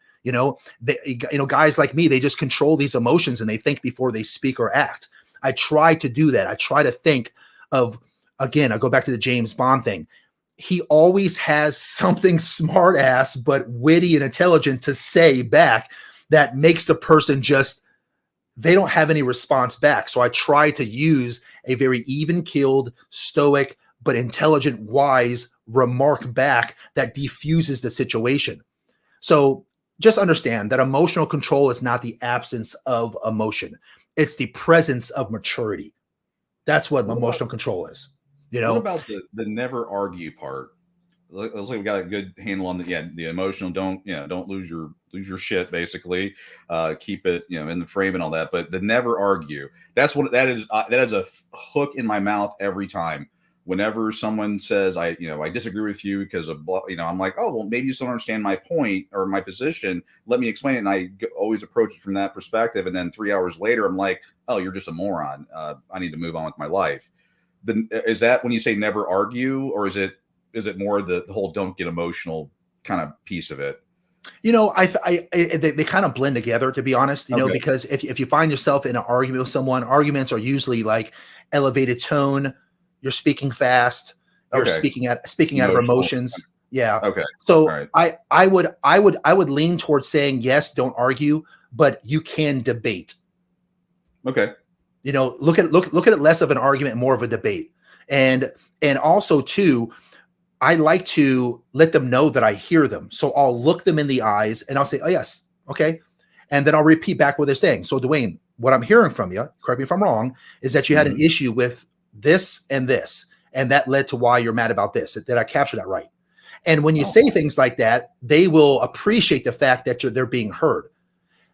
Guys like me, they just control these emotions and they think before they speak or act. I try to do that. I try to think of, again, I go back to the James Bond thing. He always has something smart ass, but witty and intelligent to say back that makes the person they don't have any response back. So I try to use a very even-keeled, stoic, but intelligent, wise remark back that diffuses the situation. So just understand that emotional control is not the absence of emotion. It's the presence of maturity. That's what emotional control is. What about the never argue part? Looks like we got a good handle on the emotional. Don't lose your shit, basically. Keep it in the frame and all that. But the never argue. That is a hook in my mouth every time. Whenever someone says I disagree with you because of I'm like, oh well, maybe you still don't understand my point or my position. Let me explain it. And I always approach it from that perspective. And then 3 hours later, I'm like, oh, you're just a moron. I need to move on with my life. Is that when you say never argue, or is it more the whole don't get emotional kind of piece of it? They kind of blend together, to be honest, because if you find yourself in an argument with someone, arguments are usually like elevated tone. You're speaking fast. You're speaking out of emotions. Yeah. Okay. So right. I would lean towards saying, yes, don't argue, but you can debate. Okay. Look at it less of an argument, more of a debate. And also too, I like to let them know that I hear them. So I'll look them in the eyes and I'll say, oh, yes. Okay. And then I'll repeat back what they're saying. So Dwayne, what I'm hearing from you, correct me if I'm wrong, is that you had an issue with this and this. and that led to why you're mad about this. Did I capture that right? And when you Oh. say things like that, they will appreciate the fact that they're being heard.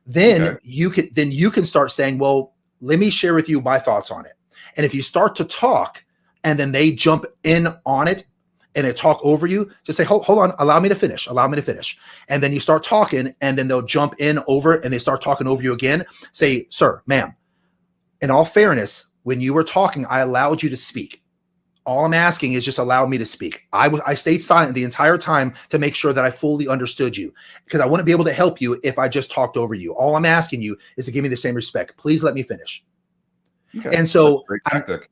Then Okay. you can start saying, well, let me share with you my thoughts on it. And if you start to talk and then they jump in on it and they talk over you, just say, hold on, allow me to finish. And then you start talking and then they'll jump in over it and they start talking over you again. Say, sir, ma'am, in all fairness, when you were talking, I allowed you to speak. All I'm asking is just allow me to speak. I stayed silent the entire time to make sure that I fully understood you, because I wouldn't be able to help you if I just talked over you. All I'm asking you is to give me the same respect. Please let me finish. Okay. And so, Great tactic.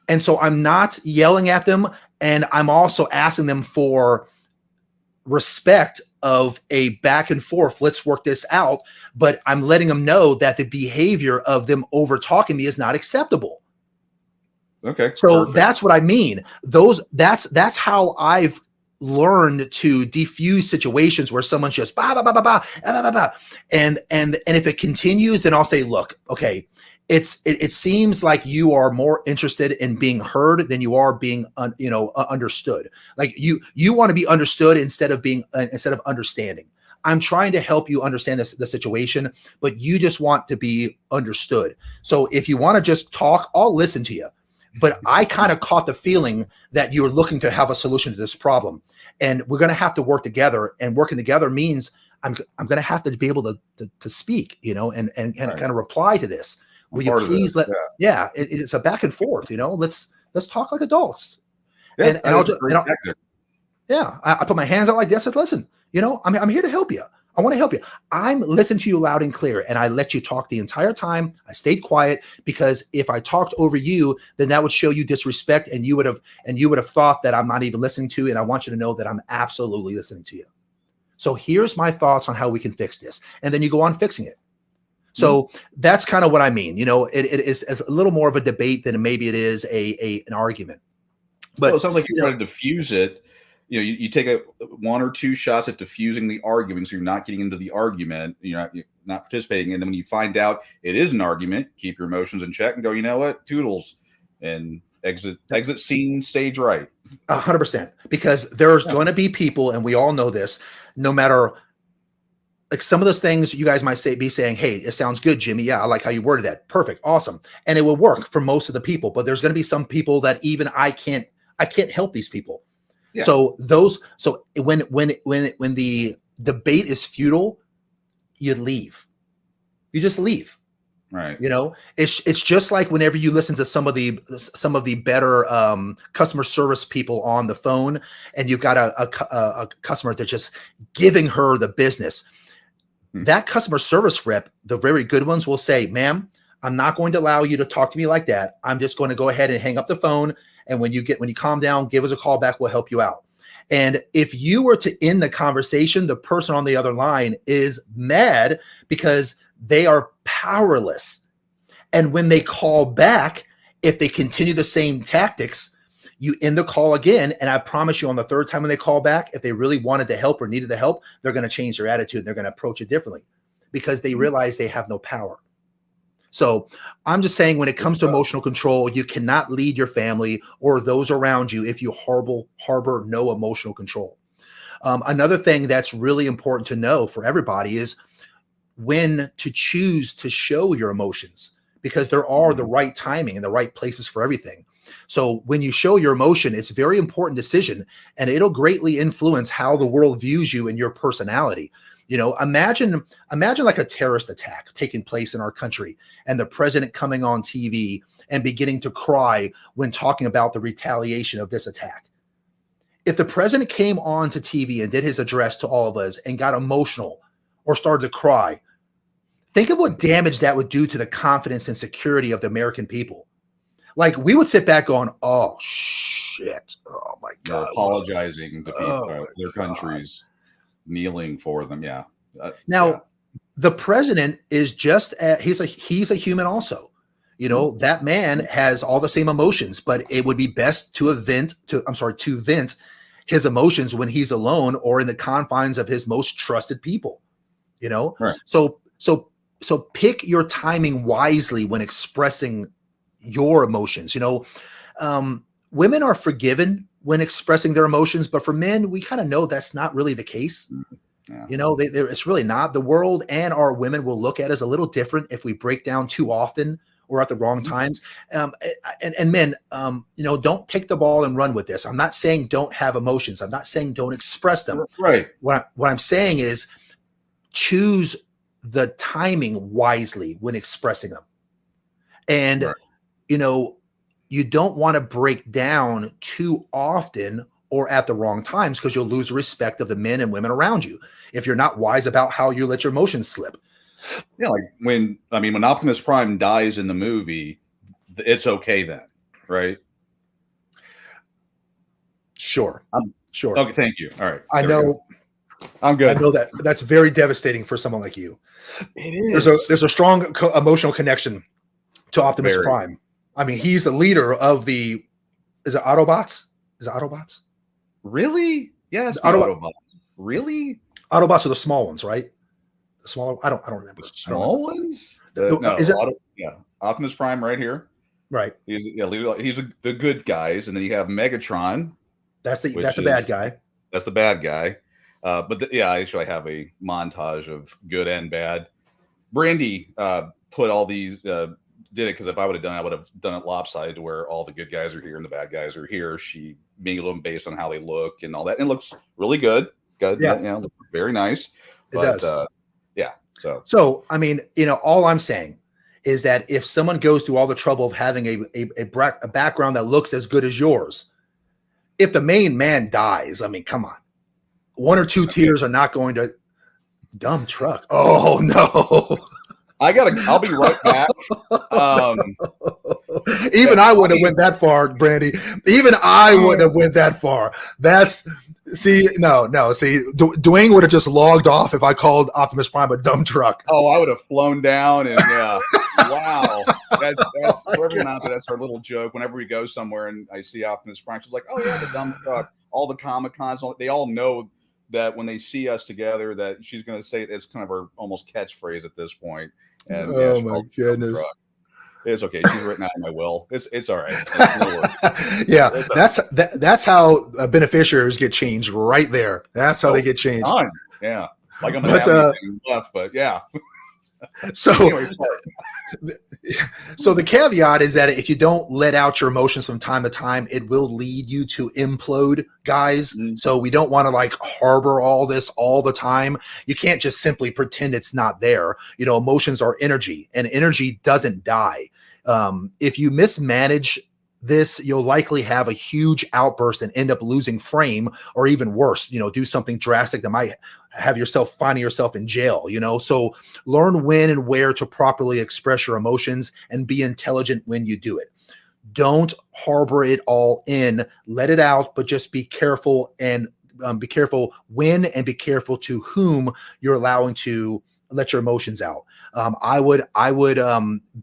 I'm not yelling at them, and I'm also asking them for respect of a back and forth. Let's work this out. But I'm letting them know that the behavior of them over talking me is not acceptable. Okay. So Perfect. that's what I mean. That's how I've learned to defuse situations where someone's just bah, bah, bah, bah, bah, bah, bah, bah. And if it continues, then I'll say, look, okay, it seems like you are more interested in being heard than you are being understood. Like you want to be understood instead of understanding. I'm trying to help you understand the situation, but you just want to be understood. So if you want to just talk, I'll listen to you. But I kind of caught the feeling that you're looking to have a solution to this problem, and we're going to have to work together. And working together means I'm going to have to be able to speak, and Right. kind of reply to this. Will you Part of please this, let? Yeah, it's a back and forth. Let's talk like adults. Yeah, And that I'll is a just great tactic. I put my hands out like this. I said, listen, I'm here to help you. I want to help you. I'm listening to you loud and clear, and I let you talk the entire time. I stayed quiet because if I talked over you, then that would show you disrespect, and you would have thought that I'm not even listening to you. And I want you to know that I'm absolutely listening to you. So here's my thoughts on how we can fix this, and then you go on fixing it. So that's kind of what I mean. It is a little more of a debate than maybe it is an argument. But Well, it sounds like you're trying to diffuse it. You take one or two shots at diffusing the argument, so you're not getting into the argument. You're not participating. And then when you find out it is an argument, keep your emotions in check and go, you know what, toodles, and exit scene stage right. 100%, because there's going to be people, and we all know this, no matter, like, some of those things you guys might be saying, hey, it sounds good, Jimmy. Yeah, I like how you worded that. Perfect. Awesome. And it will work for most of the people, but there's going to be some people that even I can't help these people. Yeah. So when the debate is futile, you leave. You just leave. Right. It's just like whenever you listen to some of the better customer service people on the phone, and you've got a customer that's just giving her the business. That customer service rep, the very good ones, will say, ma'am, I'm not going to allow you to talk to me like that. I'm just going to go ahead and hang up the phone. And when you calm down, give us a call back. We'll help you out. And if you were to end the conversation, the person on the other line is mad because they are powerless. And when they call back, if they continue the same tactics, you end the call again. And I promise you, on the third time when they call back, if they really wanted to help or needed the help, they're going to change their attitude and they're going to approach it differently because they realize they have no power. So I'm just saying, when it comes to emotional control, you cannot lead your family or those around you if you harbor no emotional control. Another thing that's really important to know for everybody is when to choose to show your emotions, because there are the right timing and the right places for everything. So when you show your emotion, it's a very important decision, and it'll greatly influence how the world views you and your personality. Imagine like a terrorist attack taking place in our country and the president coming on TV and beginning to cry when talking about the retaliation of this attack. If the president came on to TV and did his address to all of us and got emotional or started to cry, think of what damage that would do to the confidence and security of the American people. Like, we would sit back going, oh, shit. Oh, my God. They're apologizing to people, their countries. Kneeling for them. Yeah. The president is just he's a human also. That man has all the same emotions, but it would be best to vent his emotions when he's alone or in the confines of his most trusted people. Right. So pick your timing wisely when expressing your emotions. women are forgiven when expressing their emotions, but for men, we kind of know that's not really the case. Yeah. You know, it's really not. The world and our women will look at us a little different if we break down too often or at the wrong times. And men, you know, don't take the ball and run with this. I'm not saying don't have emotions. I'm not saying don't express them. Right. What I'm saying is choose the timing wisely when expressing them. And, Right. you know, you don't want to break down too often or at the wrong times because you'll lose respect of the men and women around you if you're not wise about how you let your emotions slip. Yeah, like when Optimus Prime dies in the movie, it's okay then, right? Sure. Sure. Okay, thank you. All right. I know. I'm good. I know that's very devastating for someone like you. It is. There's a strong emotional connection to Optimus Prime. I mean, he's the leader of the, is it Autobots? Is it Autobots? Really? Yes. Autobots. Really? Autobots are the small ones, right? The smaller. I don't remember. The small ones? No, is it? Yeah. Optimus Prime right here. Right. He's the good guys, and then you have Megatron. That's a bad guy. That's the bad guy. But I actually have a montage of good and bad. Brandy put all these did it because if I would have done it, I would have done it lopsided to where all the good guys are here and the bad guys are here. She made them based on how they look and all that. And it looks really good. Yeah. You know, very nice. It does. Yeah. So, I mean, you know, all I'm saying is that if someone goes through all the trouble of having a background that looks as good as yours, if the main man dies, I mean, come on. One or two tears are not going to dumb truck. Oh no. I'll be right back. Even I wouldn't have went that far, Brandy. Even I wouldn't have went that far. See, Dwayne would have just logged off if I called Optimus Prime a dumb truck. Oh, I would have flown down and yeah. Wow. That's that's our little joke. Whenever we go somewhere and I see Optimus Prime, she's like, oh yeah, the dumb truck. All the Comic Cons, they all know that when they see us together, that she's going to say it's kind of her almost catchphrase at this point. And oh my goodness, it's okay. She's written out in my will. It's all right. Yeah, that's how beneficiaries get changed right there. That's how they get changed. Yeah, like I'm gonna have anything left, but yeah. So, anyway, so the caveat is that if you don't let out your emotions from time to time, it will lead you to implode, guys. Mm-hmm. So we don't want to like harbor all this all the time. You can't just simply pretend it's not there. You know, emotions are energy, and energy doesn't die. If you mismanage this, you'll likely have a huge outburst and end up losing frame, or even worse, you know, do something drastic that might have finding yourself in jail, you know? So learn when and where to properly express your emotions and be intelligent when you do it. Don't harbor it all in, let it out, but just be careful and be careful when and be careful to whom you're allowing to let your emotions out. I would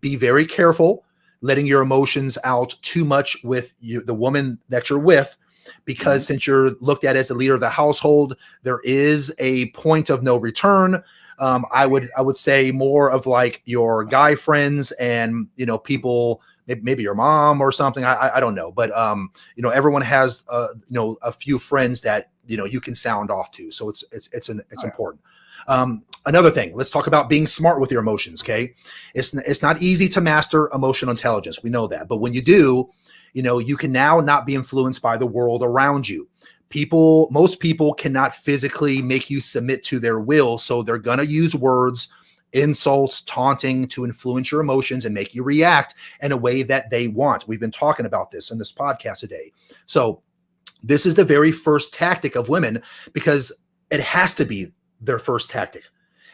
be very careful letting your emotions out too much with the woman that you're with, because since you're looked at as the leader of the household, there is a point of no return. I would say more of like your guy friends and, you know, people, maybe your mom or something. I don't know, but you know, everyone has you know, a few friends that, you know, you can sound off to. So it's important. Another thing, let's talk about being smart with your emotions. Okay. It's not easy to master emotional intelligence. We know that, but when you do, you know, you can now not be influenced by the world around you. Most people cannot physically make you submit to their will. So they're going to use words, insults, taunting to influence your emotions and make you react in a way that they want. We've been talking about this in this podcast today. So this is the very first tactic of women, because it has to be their first tactic,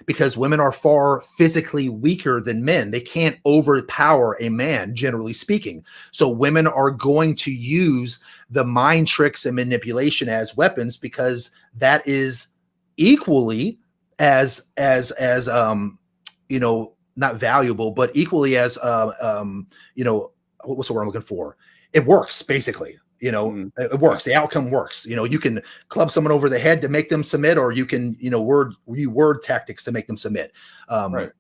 because women are far physically weaker than men. They can't overpower a man, generally speaking. So women are going to use the mind tricks and manipulation as weapons, because that is equally as you know, not valuable, but equally as you know, what's the word I'm looking for? It works, basically. You know, it works. The outcome works. You know, you can club someone over the head to make them submit, or you can, you know, word tactics to make them submit. Right.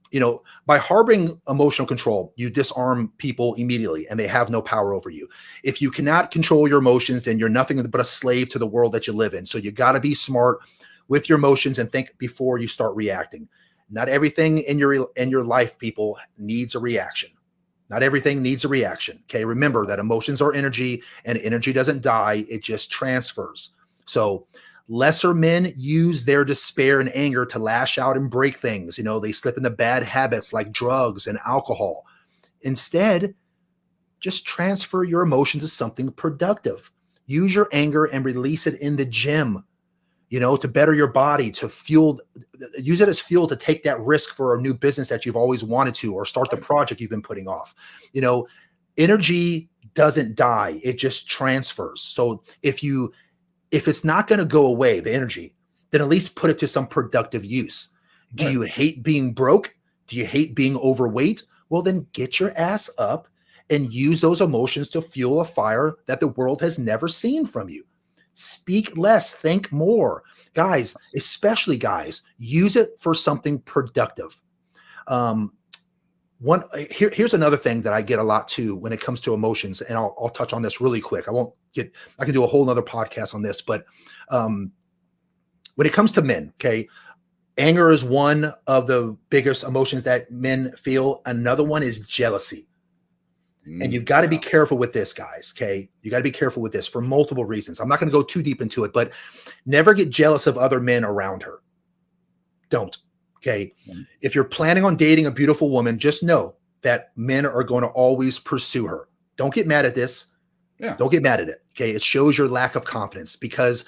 by harboring emotional control, you disarm people immediately and they have no power over you. If you cannot control your emotions, then you're nothing but a slave to the world that you live in. So you got to be smart with your emotions and think before you start reacting. Not everything in your life, people, needs a reaction. Not everything needs a reaction. Okay. Remember that emotions are energy, and energy doesn't die. It just transfers. So lesser men use their despair and anger to lash out and break things. They slip into bad habits like drugs and alcohol. Instead, just transfer your emotion to something productive. Use your anger and release it in the gym, to better your body, to use it as fuel to take that risk for a new business that you've always wanted to, or start the project you've been putting off. Energy doesn't die. It just transfers. So if it's not going to go away, the energy, then at least put it to some productive use. Do you hate being broke? Do you hate being overweight? Well, then get your ass up and use those emotions to fuel a fire that the world has never seen from you. Speak less, think more. Guys, especially guys, use it for something productive. Here's another thing that I get a lot too when it comes to emotions, and I'll touch on this really quick. I can do a whole nother podcast on this, but when it comes to men, okay, anger is one of the biggest emotions that men feel. Another one is jealousy. And you've got to be careful with this, guys. Okay. You got to be careful with this for multiple reasons. I'm not going to go too deep into it, but never get jealous of other men around her. Don't. Okay. If you're planning on dating a beautiful woman, just know that men are going to always pursue her. Don't get mad at this. Yeah. Don't get mad at it. Okay. It shows your lack of confidence because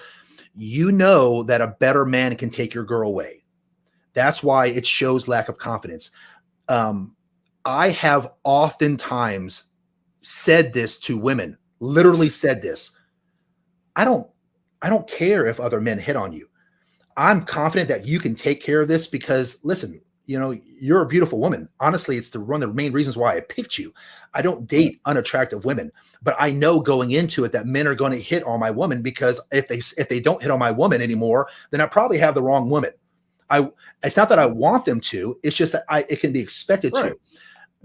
you know that a better man can take your girl away. That's why it shows lack of confidence. I have oftentimes said this to women, literally said this. I don't care if other men hit on you. I'm confident that you can take care of this because listen, you're a beautiful woman. Honestly, it's one of the main reasons why I picked you. I don't date unattractive women, but I know going into it that men are going to hit on my woman because if they don't hit on my woman anymore, then I probably have the wrong woman. It's not that I want them to, it's just that it can be expected to.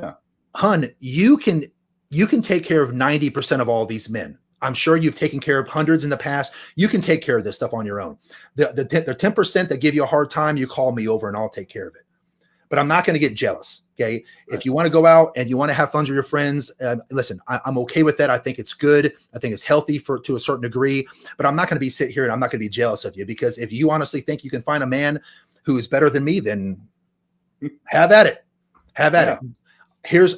Yeah. Hun, you can take care of 90% of all these men. I'm sure you've taken care of hundreds in the past. You can take care of this stuff on your own. The 10% that give you a hard time, you call me over and I'll take care of it. But I'm not going to get jealous. Okay. If you want to go out and you want to have fun with your friends, listen, I'm okay with that. I think it's good. I think it's healthy to a certain degree, but I'm not going to sit here and I'm not going to be jealous of you because if you honestly think you can find a man who is better than me, then have at it. Have at it. Here's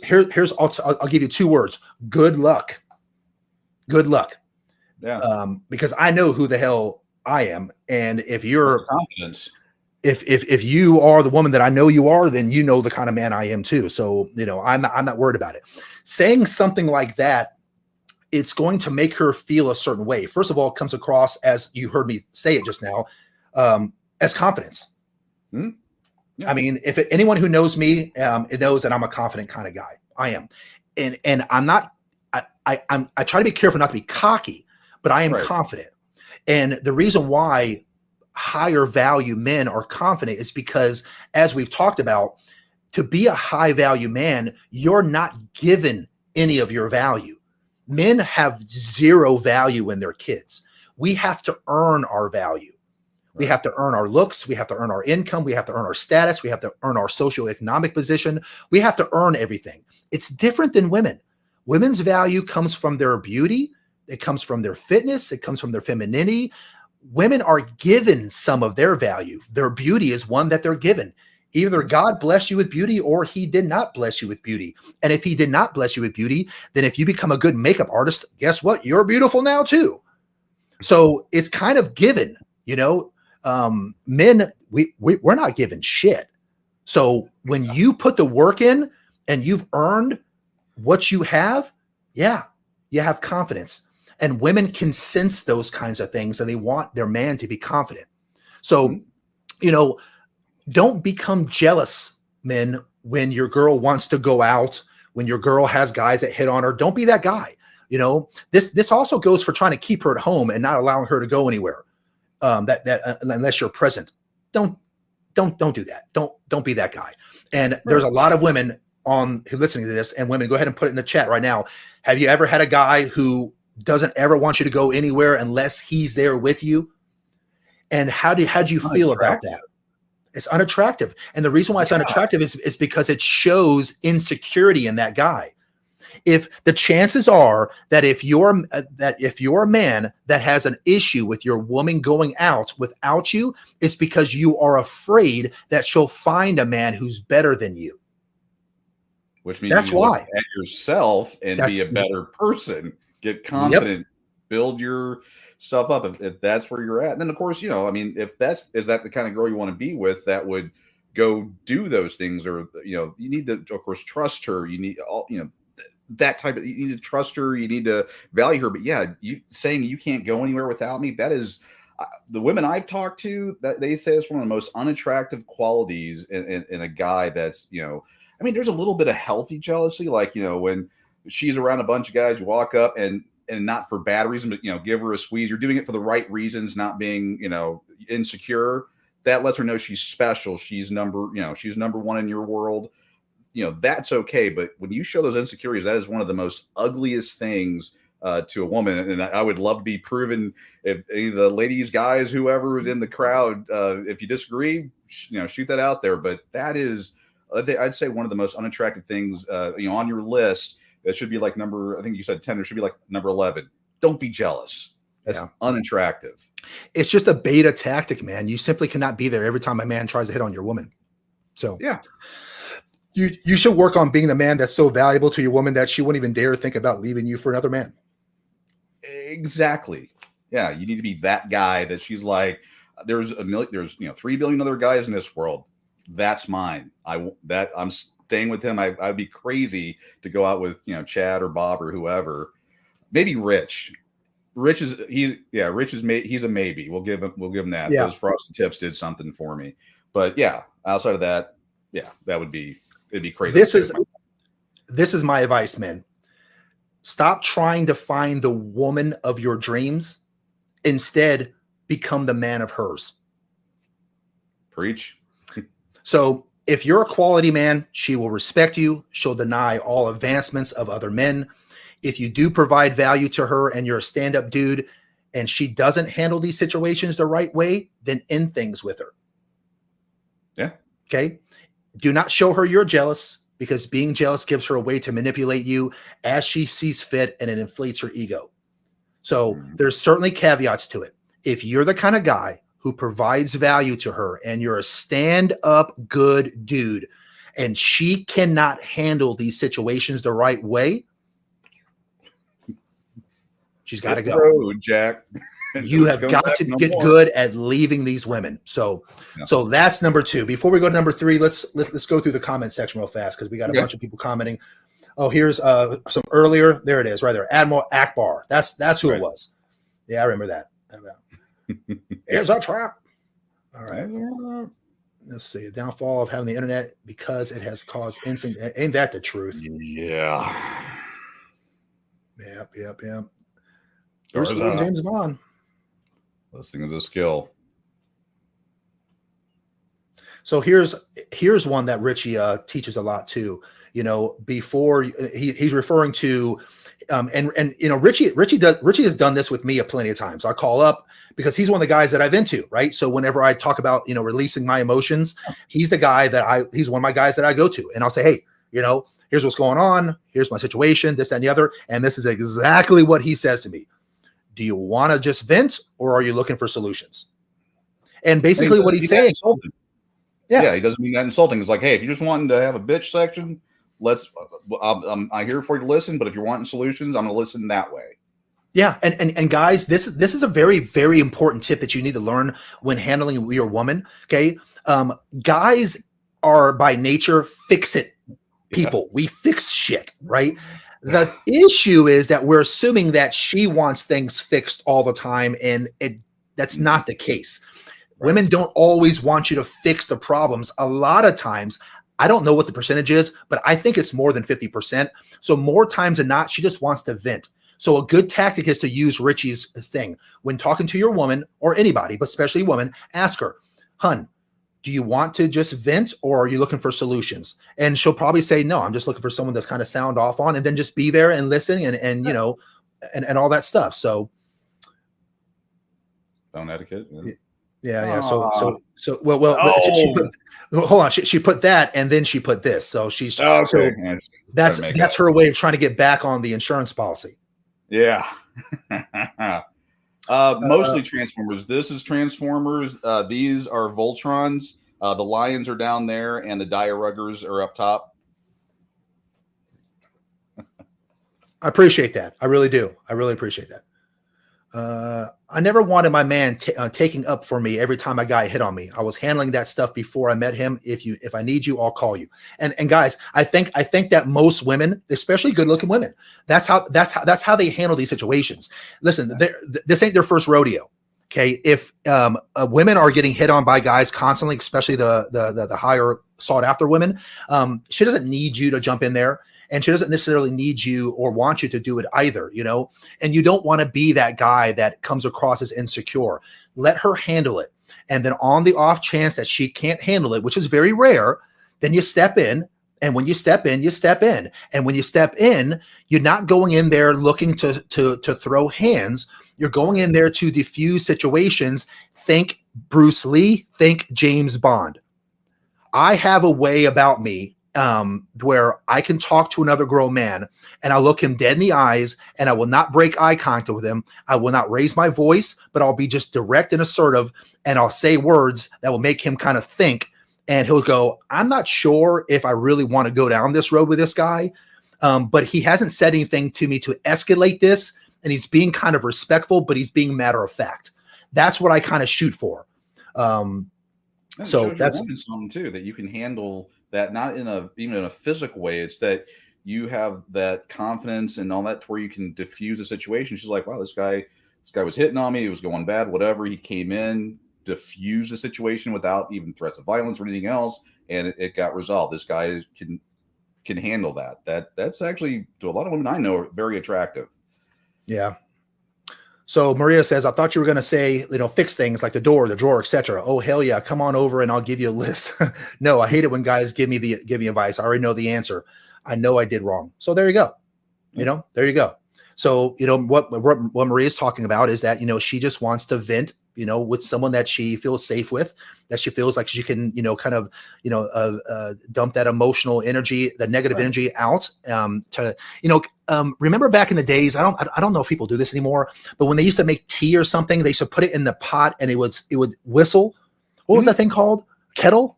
I'll give you 2 words. Good luck. Good luck. Yeah. Because I know who the hell I am. And if you're confidence, if you are the woman that I know you are, then you know the kind of man I am too. So, I'm not worried about it. Saying something like that, it's going to make her feel a certain way. First of all, it comes across as you heard me say it just now, as confidence. Yeah. I mean, if anyone who knows me, it knows that I'm a confident kind of guy. I am. And I'm not, I try to be careful not to be cocky, but I am confident. And the reason why higher value men are confident is because, as we've talked about, to be a high value man, you're not given any of your value. Men have zero value in their kids. We have to earn our value. We have to earn our looks. We have to earn our income. We have to earn our status. We have to earn our socioeconomic position. We have to earn everything. It's different than women. Women's value comes from their beauty. It comes from their fitness. It comes from their femininity. Women are given some of their value. Their beauty is one that they're given. Either God bless you with beauty or he did not bless you with beauty. And if he did not bless you with beauty, then if you become a good makeup artist, guess what? You're beautiful now too. So it's kind of given, men, we're not given shit. So when you put the work in and you've earned what you have, you have confidence. And women can sense those kinds of things and they want their man to be confident. So, don't become jealous, men, when your girl wants to go out, when your girl has guys that hit on her. Don't be that guy. This also goes for trying to keep her at home and not allowing her to go anywhere. That unless you're present, don't don't do that. Don't be that guy. And there's a lot of women who listening to this, and women, go ahead and put it in the chat right now. Have you ever had a guy who doesn't ever want you to go anywhere unless he's there with you? And how'd you feel about that? It's unattractive. And the reason why it's unattractive is because it shows insecurity in that guy. If the chances are that if you're a man that has an issue with your woman going out without you, it's because you are afraid that she'll find a man who's better than you. Which means that's why. Look at yourself and be a better person. Get confident. Yep. Build your stuff up if that's where you're at. And then, of course, I mean, is that the kind of girl you want to be with that would go do those things, or you need to, of course, trust her. You need that type of, you need to trust her, you need to value her. But yeah, you saying you can't go anywhere without me, that is the women I've talked to, that they say it's one of the most unattractive qualities in a guy. That's, I mean, there's a little bit of healthy jealousy, like, when she's around a bunch of guys, you walk up and not for bad reason, but give her a squeeze. You're doing it for the right reasons, not being, insecure. That lets her know she's special. She's number one in your world. That's okay. But when you show those insecurities, that is one of the most ugliest things to a woman. And I would love to be proven, if any of the ladies, guys, whoever is in the crowd, if you disagree, shoot that out there. But that is, I'd say, one of the most unattractive things, on your list. That should be like number, I think you said 10, there should be like number 11. Don't be jealous. That's unattractive. It's just a beta tactic, man. You simply cannot be there every time a man tries to hit on your woman. So yeah, you should work on being the man that's so valuable to your woman that she wouldn't even dare think about leaving you for another man. Exactly. Yeah, you need to be that guy that she's like, there's 3 billion other guys in this world. That's mine. I'm staying with him. I'd be crazy to go out with Chad or Bob or whoever. Maybe Rich. He's a maybe. We'll give him that. Yeah. Those Frosted Tips did something for me. But yeah, outside of that, it'd be crazy. This is my advice, men. Stop trying to find the woman of your dreams. Instead, become the man of hers. Preach. So if you're a quality man, she will respect you. She'll deny all advancements of other men. If you do provide value to her and you're a stand-up dude and she doesn't handle these situations the right way, then end things with her. Yeah. Okay. Do not show her you're jealous, because being jealous gives her a way to manipulate you as she sees fit, and it inflates her ego. So there's certainly caveats to it. If you're the kind of guy who provides value to her and you're a stand-up good dude and she cannot handle these situations the right way, she's got to go. Jack. You have got to get good at leaving these women. So that's number 2. Before we go to number 3, let's go through the comment section real fast, because we got a bunch of people commenting. Oh, here's some earlier. There it is, right there. Admiral Akbar. That's who it was. Yeah, I remember that. Here's our trap. All right. Let's see. Downfall of having the internet because it has caused instant. Ain't that the truth? Yeah. Yep. Bruce Lee and James Bond. Listening is a skill. So here's one that Richie teaches a lot too. Before he's referring to, Richie has done this with me a plenty of times. I call up because he's one of the guys that I vent to, right? So whenever I talk about releasing my emotions, he's the guy he's one of my guys that I go to, and I'll say, hey, here's what's going on, here's my situation, this, that, and the other, and this is exactly what he says to me. Do you want to just vent, or are you looking for solutions? And basically what he's saying. Yeah, he doesn't mean that insulting. It's like, hey, if you're just wanting to have a bitch section, I'm here for you to listen. But if you're wanting solutions, I'm going to listen that way. Yeah, and guys, this is a very, very important tip that you need to learn when handling your woman. Okay, guys are by nature fix-it people. Yeah. We fix shit, right? The issue is that we're assuming that she wants things fixed all the time, and that's not the case. Right. Women don't always want you to fix the problems. A lot of times, I don't know what the percentage is, but I think it's more than 50%. So more times than not, she just wants to vent. So a good tactic is to use Richie's thing. When talking to your woman or anybody, but especially women, ask her, hun, do you want to just vent, or are you looking for solutions? And she'll probably say, no, I'm just looking for someone that's kind of sound off on, and then just be there and listen and you know, and all that stuff. So Phone etiquette. yeah. Aw. So well, hold on. She put that, and then she put this. So she's Okay. so Yeah, that's her way of trying to get back on the insurance policy. yeah. Mostly Transformers. This is Transformers. These are Voltrons. The Lions are down there, and the Diaruggers are up top. I appreciate that. I really do. I really appreciate that. I never wanted my man taking up for me every time a guy hit on me. I was handling that stuff before I met him. If I need you, I'll call you. And guys, I think that most women, especially good-looking women, that's how they handle these situations. Listen, this ain't their first rodeo. Okay, if women are getting hit on by guys constantly, especially the higher sought after women, she doesn't need you to jump in there. And she doesn't necessarily need you or want you to do it either, you know, and you don't want to be that guy that comes across as insecure. Let her handle it. And then on the off chance that she can't handle it, which is very rare, then you step in. And when you step in, you step in. And when you step in, you're not going in there looking to throw hands. You're going in there to diffuse situations. Think Bruce Lee, think James Bond. I have a way about me where I can talk to another grown man and I'll look him dead in the eyes and I will not break eye contact with him. I will not raise my voice, but I'll be just direct and assertive, and I'll say words that will make him kind of think, and he'll go, I'm not sure if I really want to go down this road with this guy, but he hasn't said anything to me to escalate this, and he's being kind of respectful, but he's being matter of fact. That's what I kind of shoot for. So that's something too, that you can handle that, not even in a physical way. It's that you have that confidence and all that to where you can diffuse a situation. She's like, wow, this guy was hitting on me. It was going bad, whatever. He came in, diffused the situation without even threats of violence or anything else. And it got resolved. This guy can handle that. That's actually, to a lot of women I know, very attractive. Yeah. So Maria says, I thought you were going to say, you know, fix things like the door, the drawer, etc. Oh, hell yeah. Come on over and I'll give you a list. No, I hate it when guys give me advice. I already know the answer. I know I did wrong. So there you go. You know, there you go. So, you know, what Maria's talking about is that, you know, she just wants to vent, you know, with someone that she feels safe with, that she feels like she can, you know, kind of, you know, dump that emotional energy, the negative energy out to, you know, remember back in the days, I don't know if people do this anymore, but when they used to make tea or something, they used to put it in the pot and it would whistle. What was that thing called? Kettle?